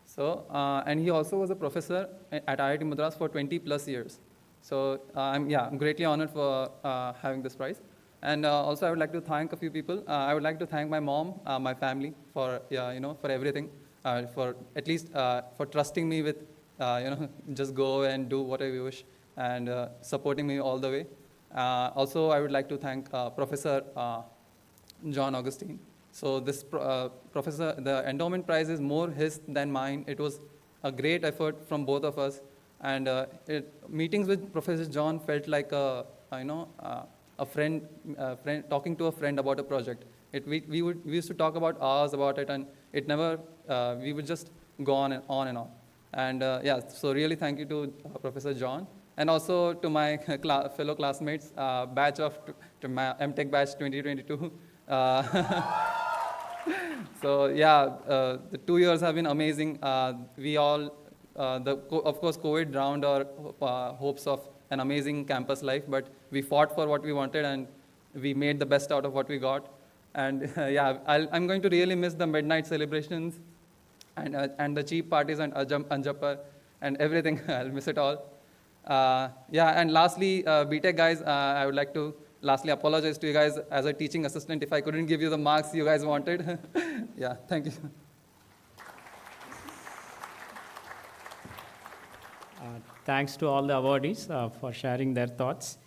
So and he also was a professor at IIT Madras for 20 plus years. So I'm greatly honored for having this prize. And also I would like to thank a few people. I would like to thank my mom, my family for for everything, for at least for trusting me with just go and do whatever you wish, and supporting me all the way. Also, I would like to thank Professor John Augustine. So this professor, the endowment prize is more his than mine. It was a great effort from both of us, and meetings with Professor John felt like a friend talking to a friend about a project. We used to talk about hours about it, and it never we would just go on and on and on. And so really thank you to Professor John, and also to my fellow classmates, to my MTech batch 2022. So yeah, the 2 years have been amazing. We all, of course, COVID drowned our hopes of an amazing campus life, but we fought for what we wanted and we made the best out of what we got. And yeah, I'm going to really miss the midnight celebrations and the cheap parties and Anjapar and everything. I'll miss it all. Yeah, and lastly, BTech guys, I would like to lastly apologize to you guys as a teaching assistant if I couldn't give you the marks you guys wanted. Yeah, thank you. Thanks to all the awardees for sharing their thoughts.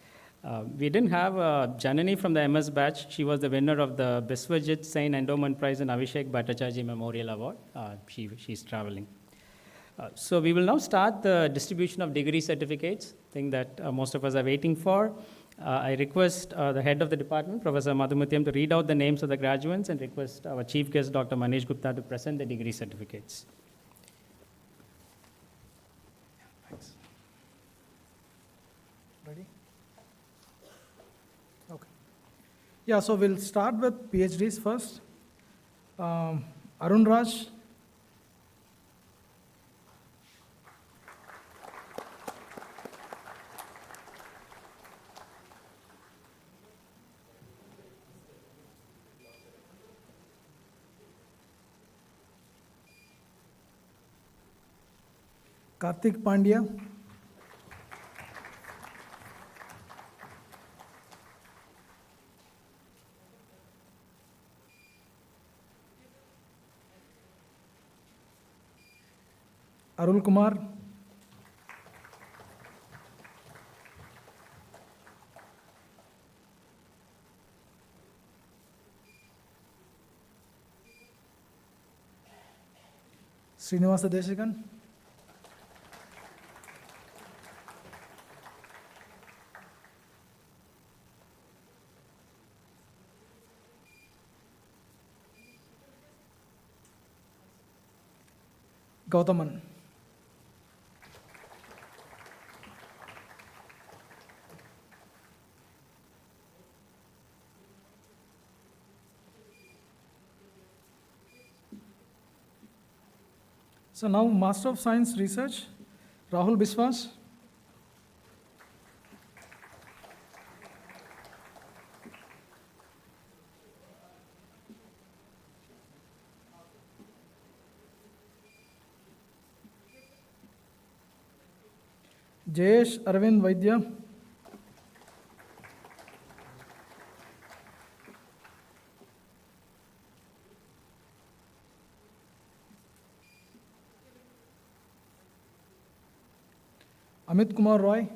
We didn't have Janani from the MS batch. She was the winner of the Biswajit Sain Endowment Prize and Abhishek Bhattacharjee Memorial Award. She's traveling. So we will now start the distribution of degree certificates, thing that most of us are waiting for. I request the head of the department, Professor Madhumatyam, to read out the names of the graduates and request our chief guest, Dr. Manish Gupta, to present the degree certificates. Thanks. Ready? Okay. Yeah, so we'll start with PhDs first. Arun Raj. Karthik Pandya. Arul Kumar. Srinivasa Desikan. Gautaman. So now Master of Science Research, Rahul Biswas. Jayesh Arvind Vaidya. Amit Kumar Roy.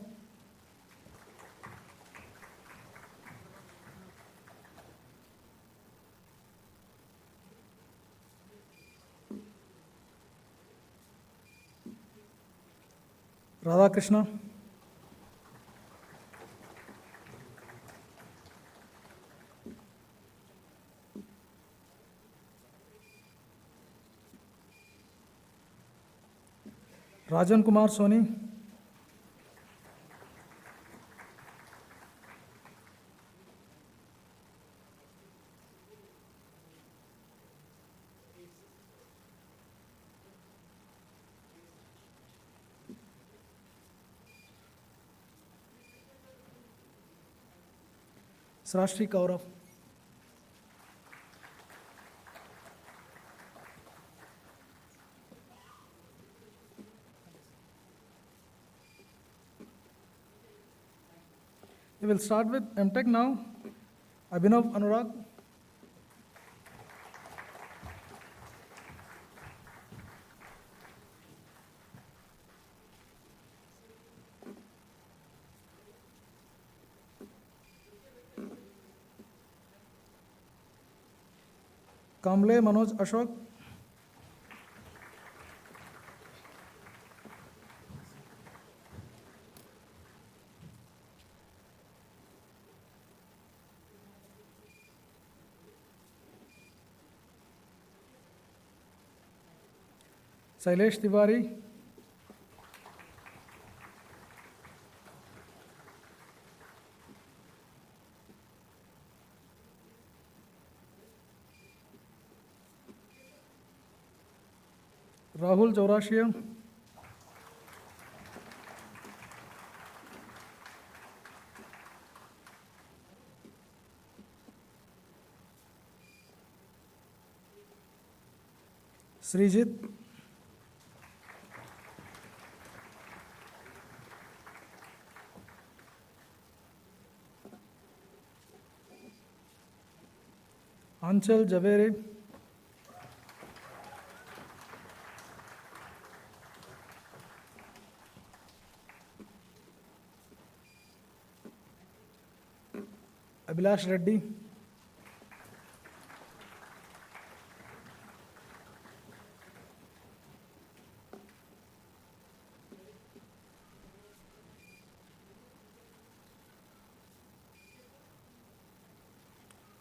Radha Krishna. Rajan Kumar Soni. Srashri Kaurav. We will start with MTech now. Abhinav Anurag. Kamble Manoj Ashok. Sailesh Tiwari. Rahul Chaurashia. Srijit. Anchal Javeri. Abhilash Reddy.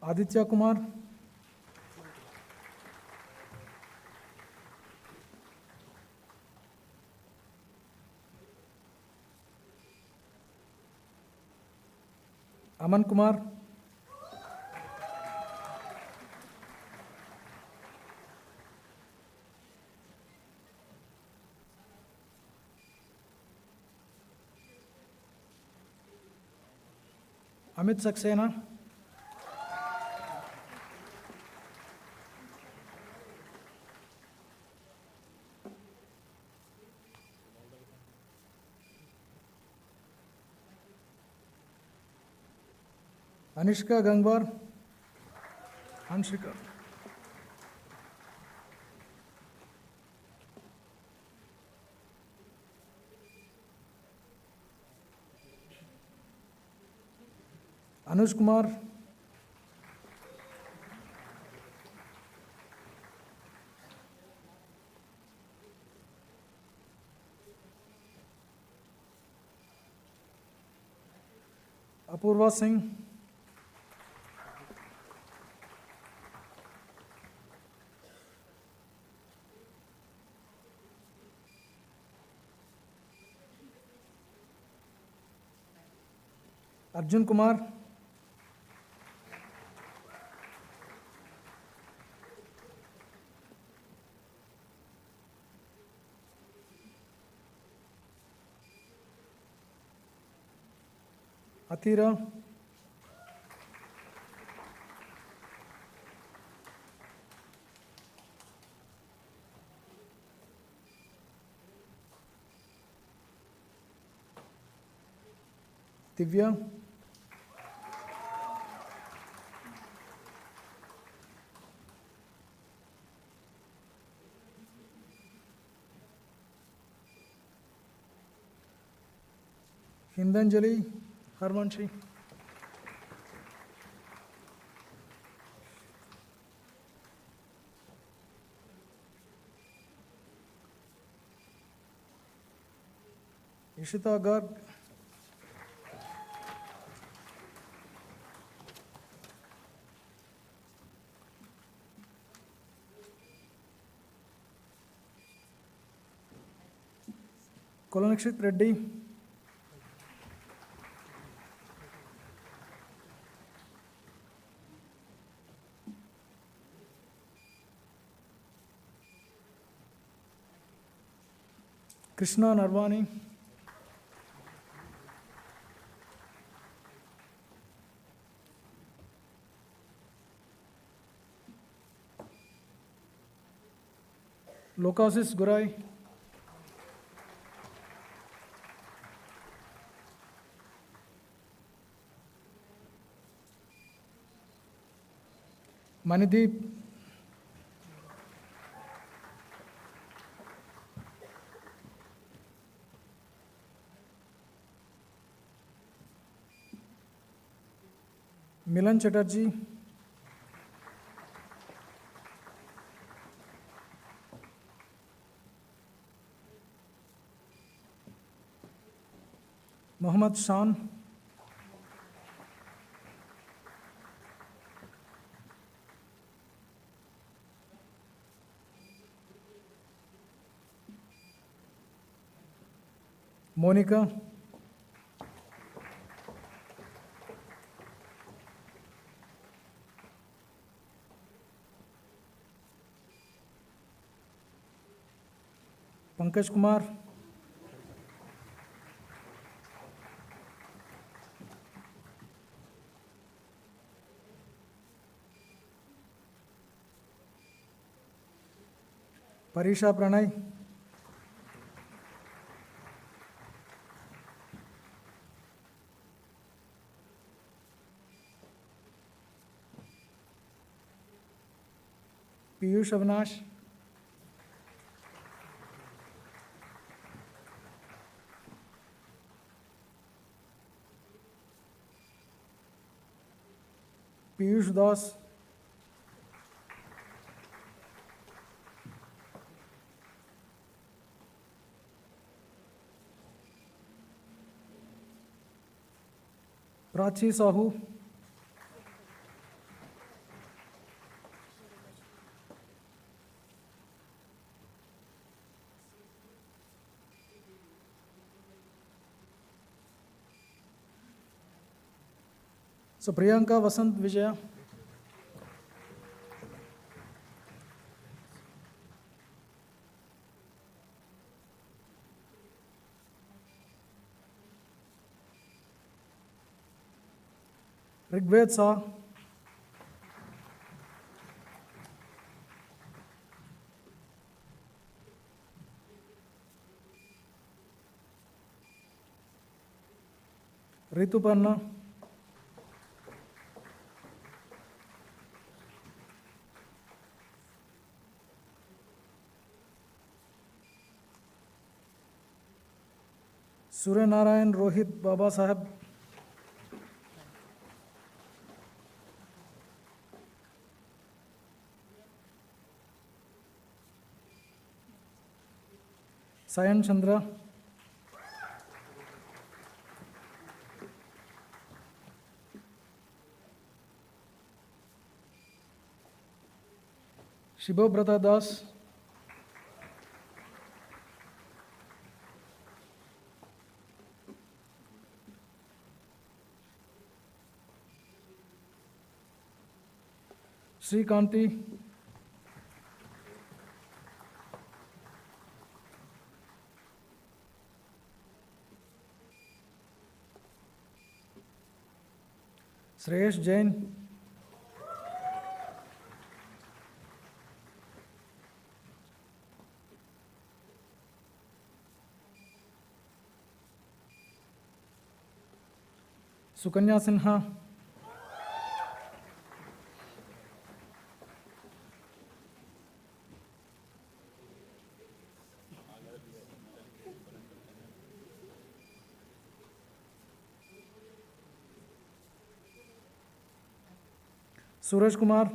Aditya Kumar. Aman Kumar. Amit Saxena. Anishka Gangwar. Anshika. Anush Kumar. Apurva Singh. Arjun Kumar. Atira. Divya. Hindanjali Harmanshi. Ishita Garg. Kolanakshit Reddy. Krishna Narvani. Lokasis Gurai. Manideep. Milan Chatterjee. Mohammad Shan. Monica. Pankaj Kumar, Parisha Pranay, Piyush Avinash, Piyush Das, Prachi Sahu, so Priyanka Vasant Vijaya, Rigved Shah, Rituparna, Surya Narayan Rohit Baba Saheb, Sayan Chandra, Shibhobrata Das, Sri Kanti, Shreyesh Jain, Sukanya Sinha, Suraj Kumar,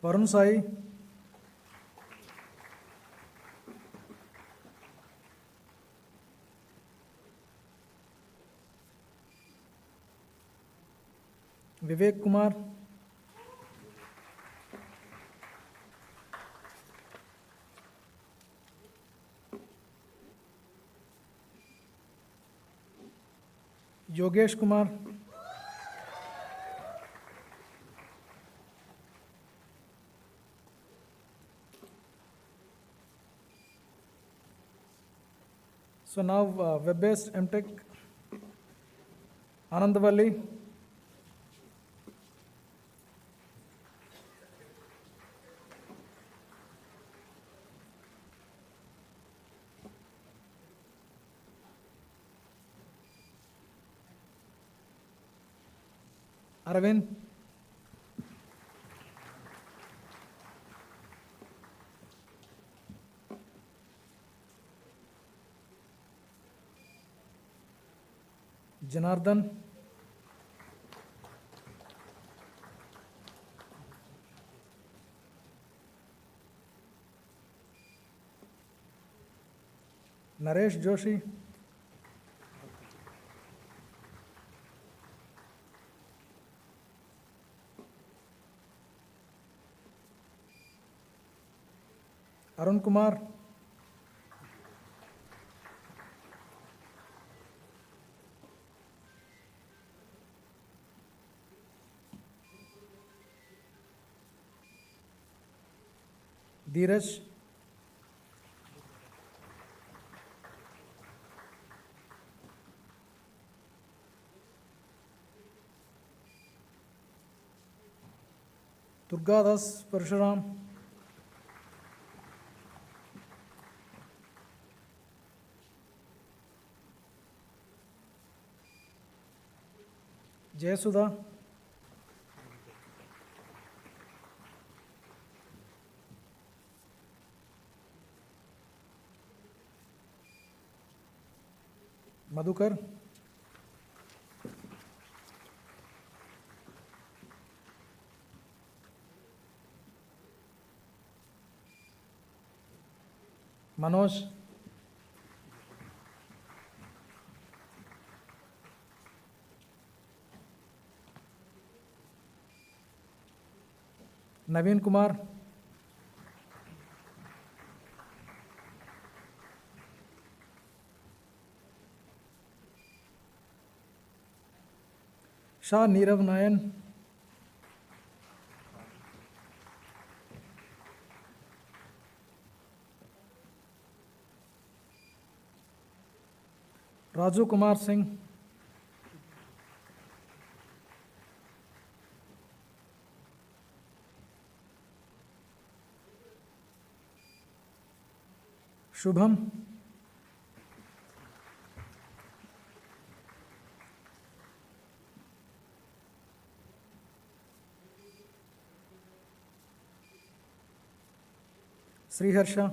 Varun Sai, Vivek Kumar, Yogesh Kumar, so now web-based MTech, Anandavalli, Arvind, Janardhan, Naresh Joshi, Arun Kumar, Dheeraj, Durgadas Parshuram, Jayasudha, Madhukar, Manoj, Naveen Kumar, Shah Neerav Nayan, Raju Kumar Singh, Shubham, Sriharsha,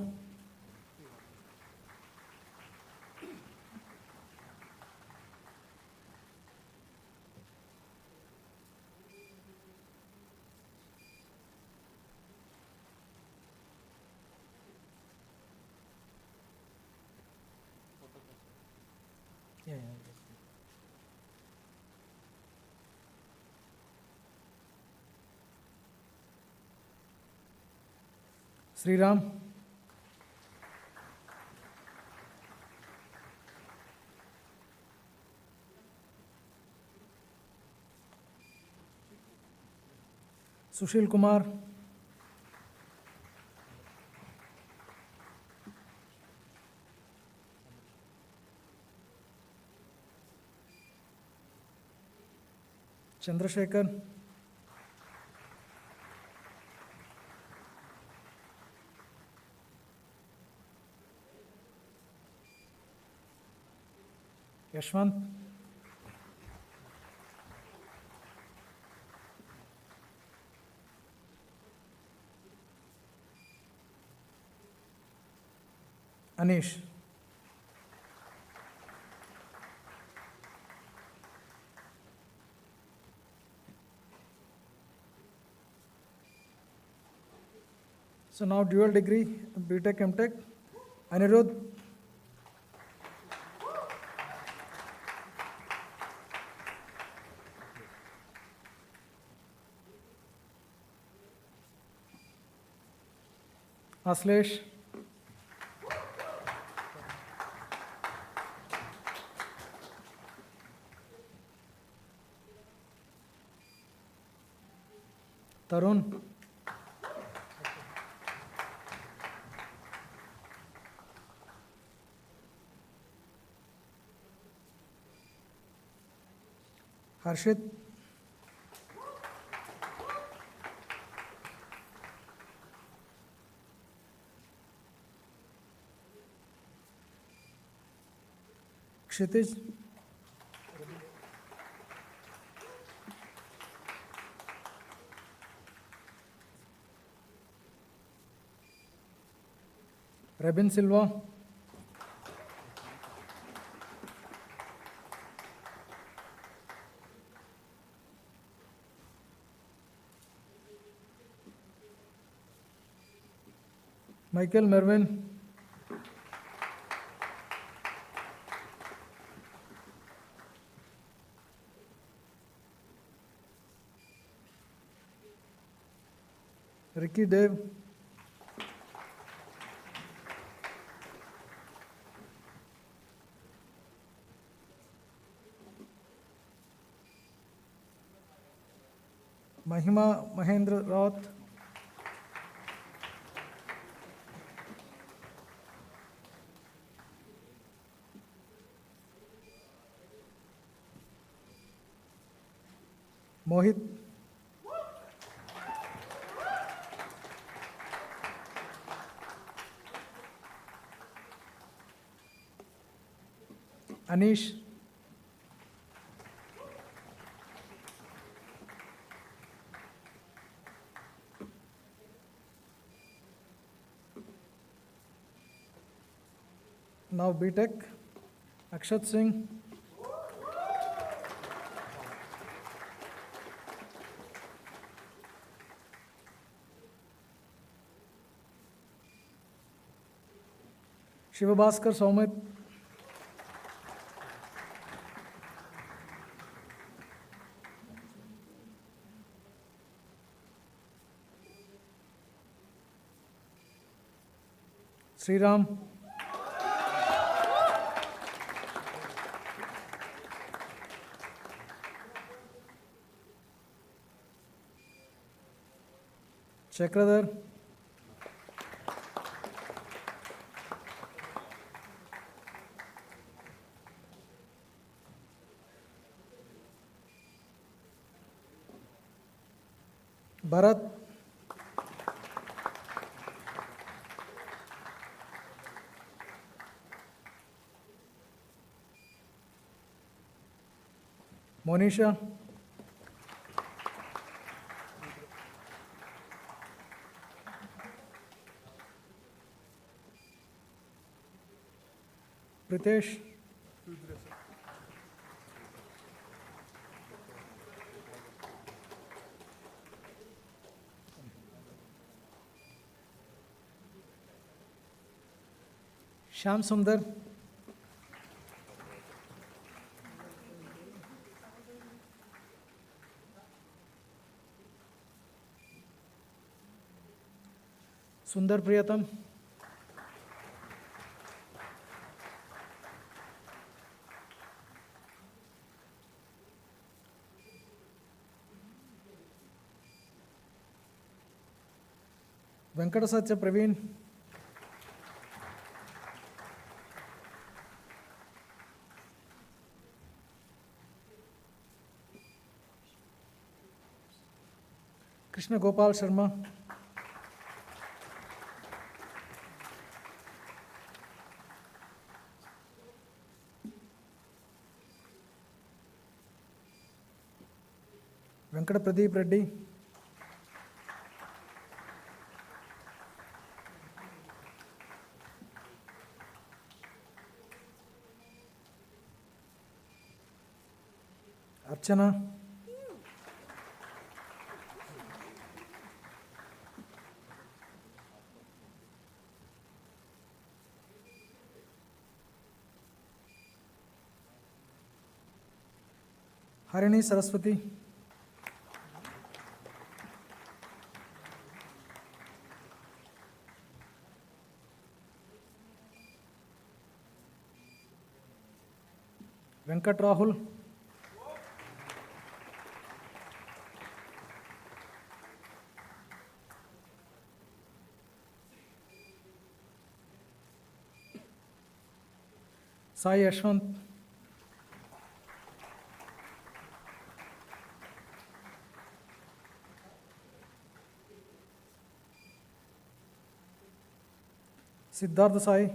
Sriram, Sushil Kumar, Chandrasekhar, Yashwant, Anish, so now dual degree, BTech, MTech, Anirudh, Aslesh, Tarun, Harshit, Kshitij, Rabin Silva, Michael Mervin, Ricky Dave, Mahima Mahendra Raut, Mohit. Anish. Now B.Tech, Akshat Singh. Shivabhaskar Soumit. Sriram. Chakradhar. Bharat. Monisha. Pritesh. Shyam Sundar. Sundar Priyatam. Venkata Satya Praveen. Krishna Gopal Sharma. Venkata Pradeep Reddy. Archana. Harini Saraswati. Venkat Rahul. Sai Yashwant. Siddharth Sai.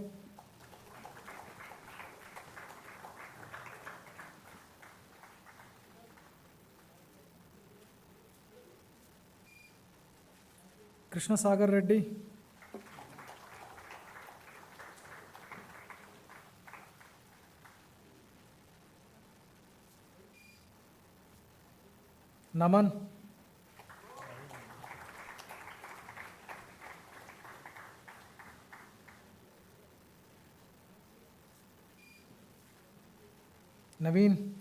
Krishna Sagar Reddy. Naman. Naveen.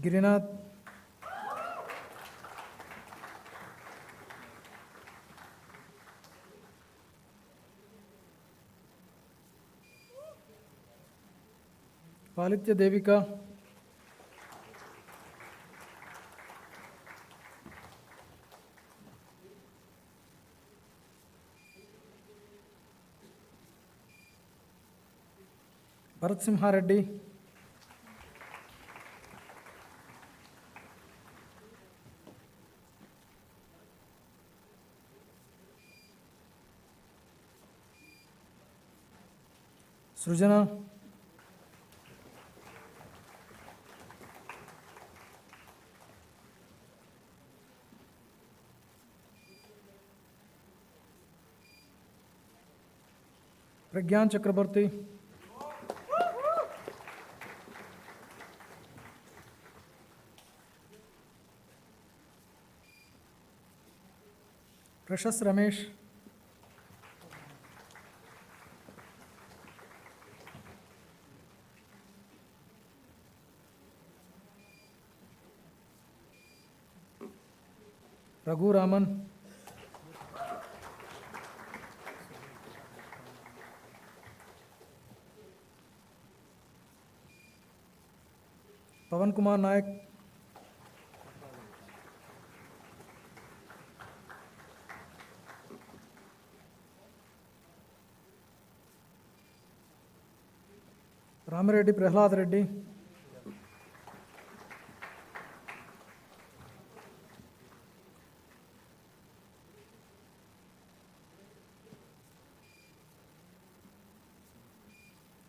Girinath. Palitya Devika. Bharat Simha Reddy, Srujana, Pragyan Chakraborty, Precious Ramesh, Raghu Raman, Pavan Kumar Nayak, Ramareddy Prahlad Reddy,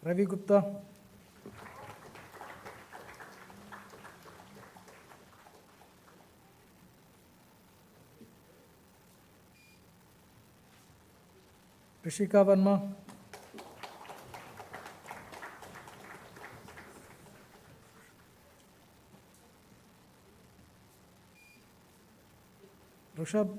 Ravi Gupta, Rishika Verma, Rushabh,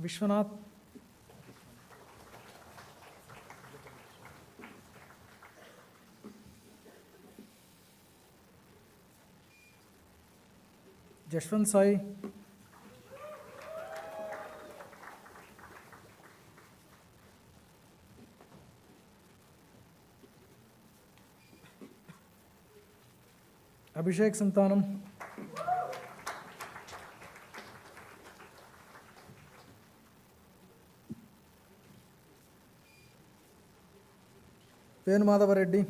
Vishwanath, Jashwant Sai, Abhishek Santanam, Pen Madhava Reddy,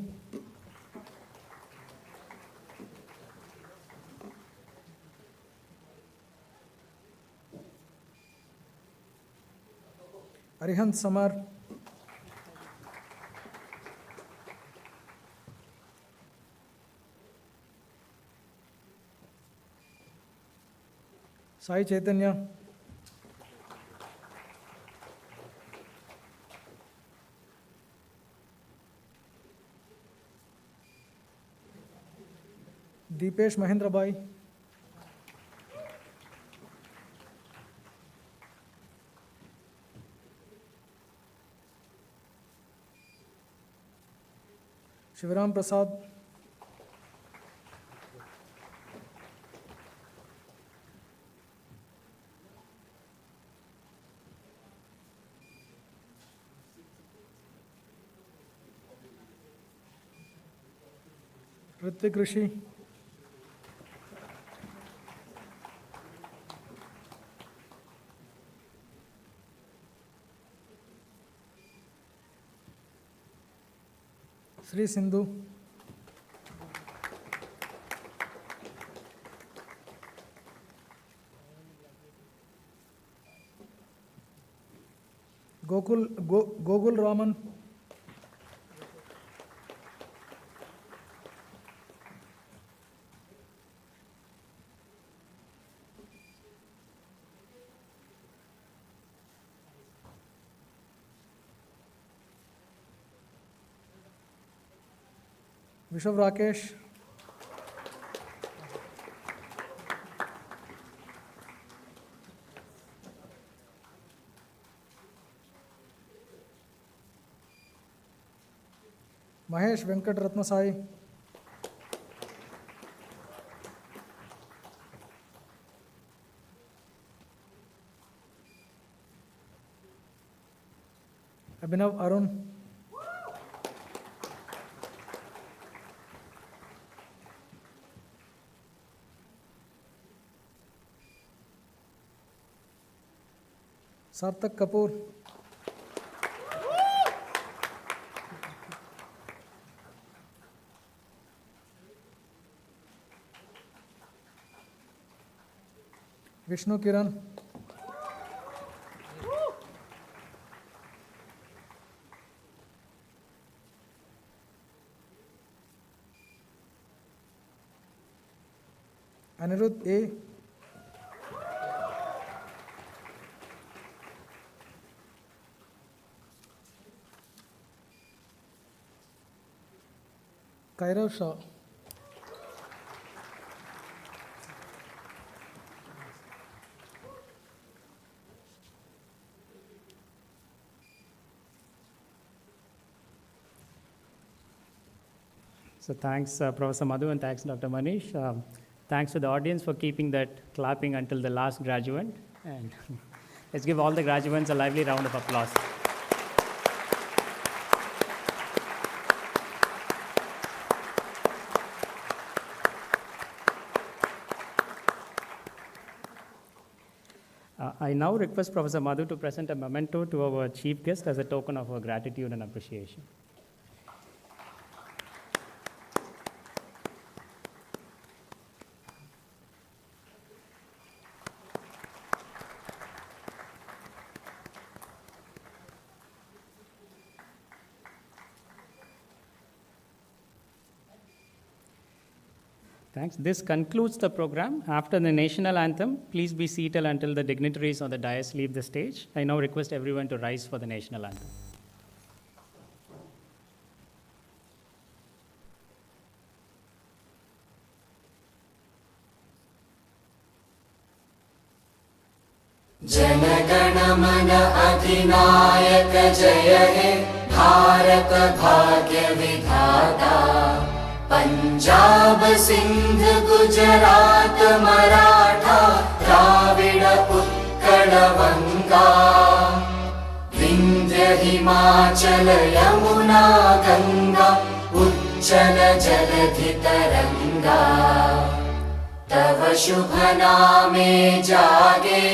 Arihant Samar, Sai Chaitanya, Deepesh Mahendra Bhai, Shivaram Prasad, Ritik Rishi, Sri Sindhu, Gogul Raman, Vishav Rakesh, Mahesh Venkat Ratna Sai, Abhinav Arun, Sarthak Kapoor. Vishnu Kiran. Anirudh A. Kairav Shah. So thanks, Professor Madhu, and thanks, Dr. Manish. Thanks to the audience for keeping that clapping until the last graduate. And let's give all the graduates a lively round of applause. I now request Professor Madhu to present a memento to our chief guest as a token of our gratitude and appreciation. Thanks. This concludes the program. After the national anthem, please be seated until the dignitaries on the dais leave the stage. I now request everyone to rise for the national anthem. Jana Gana Mana अधिनायक जय हे भारत भाग्य विधाता पंजाब सिंध गुजरात मराठा द्राविड उत्कल वंगा विंध्य हिमाचल यमुना गंगा उच्चल जलधि तरंगा तव शुभ नामे जागे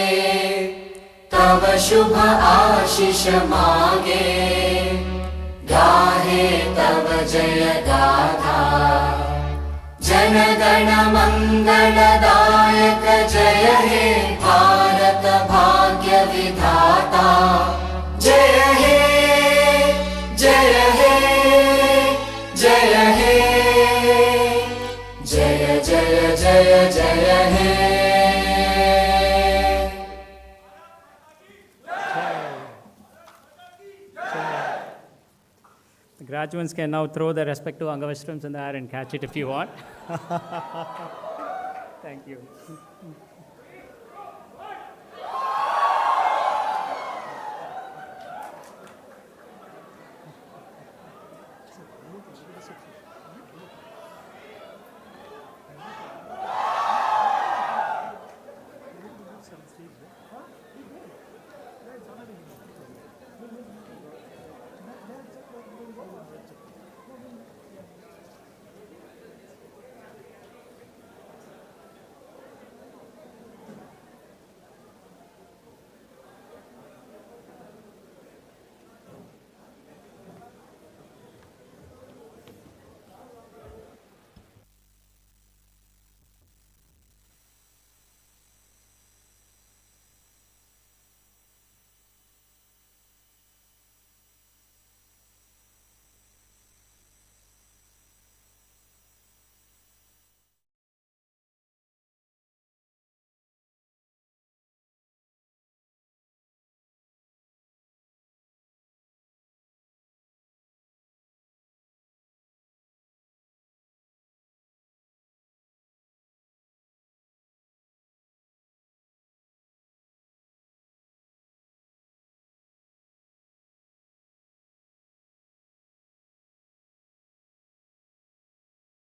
तव शुभ आशीष मागे गाहे तव जय गाथा जनगण मंगलदायक जय हे भारत भाग्य विधाता जय हे जय हे जय हे जय जय जय जय हे The graduates can now throw their respective Angavastrams in the air and catch it if you want. Thank you.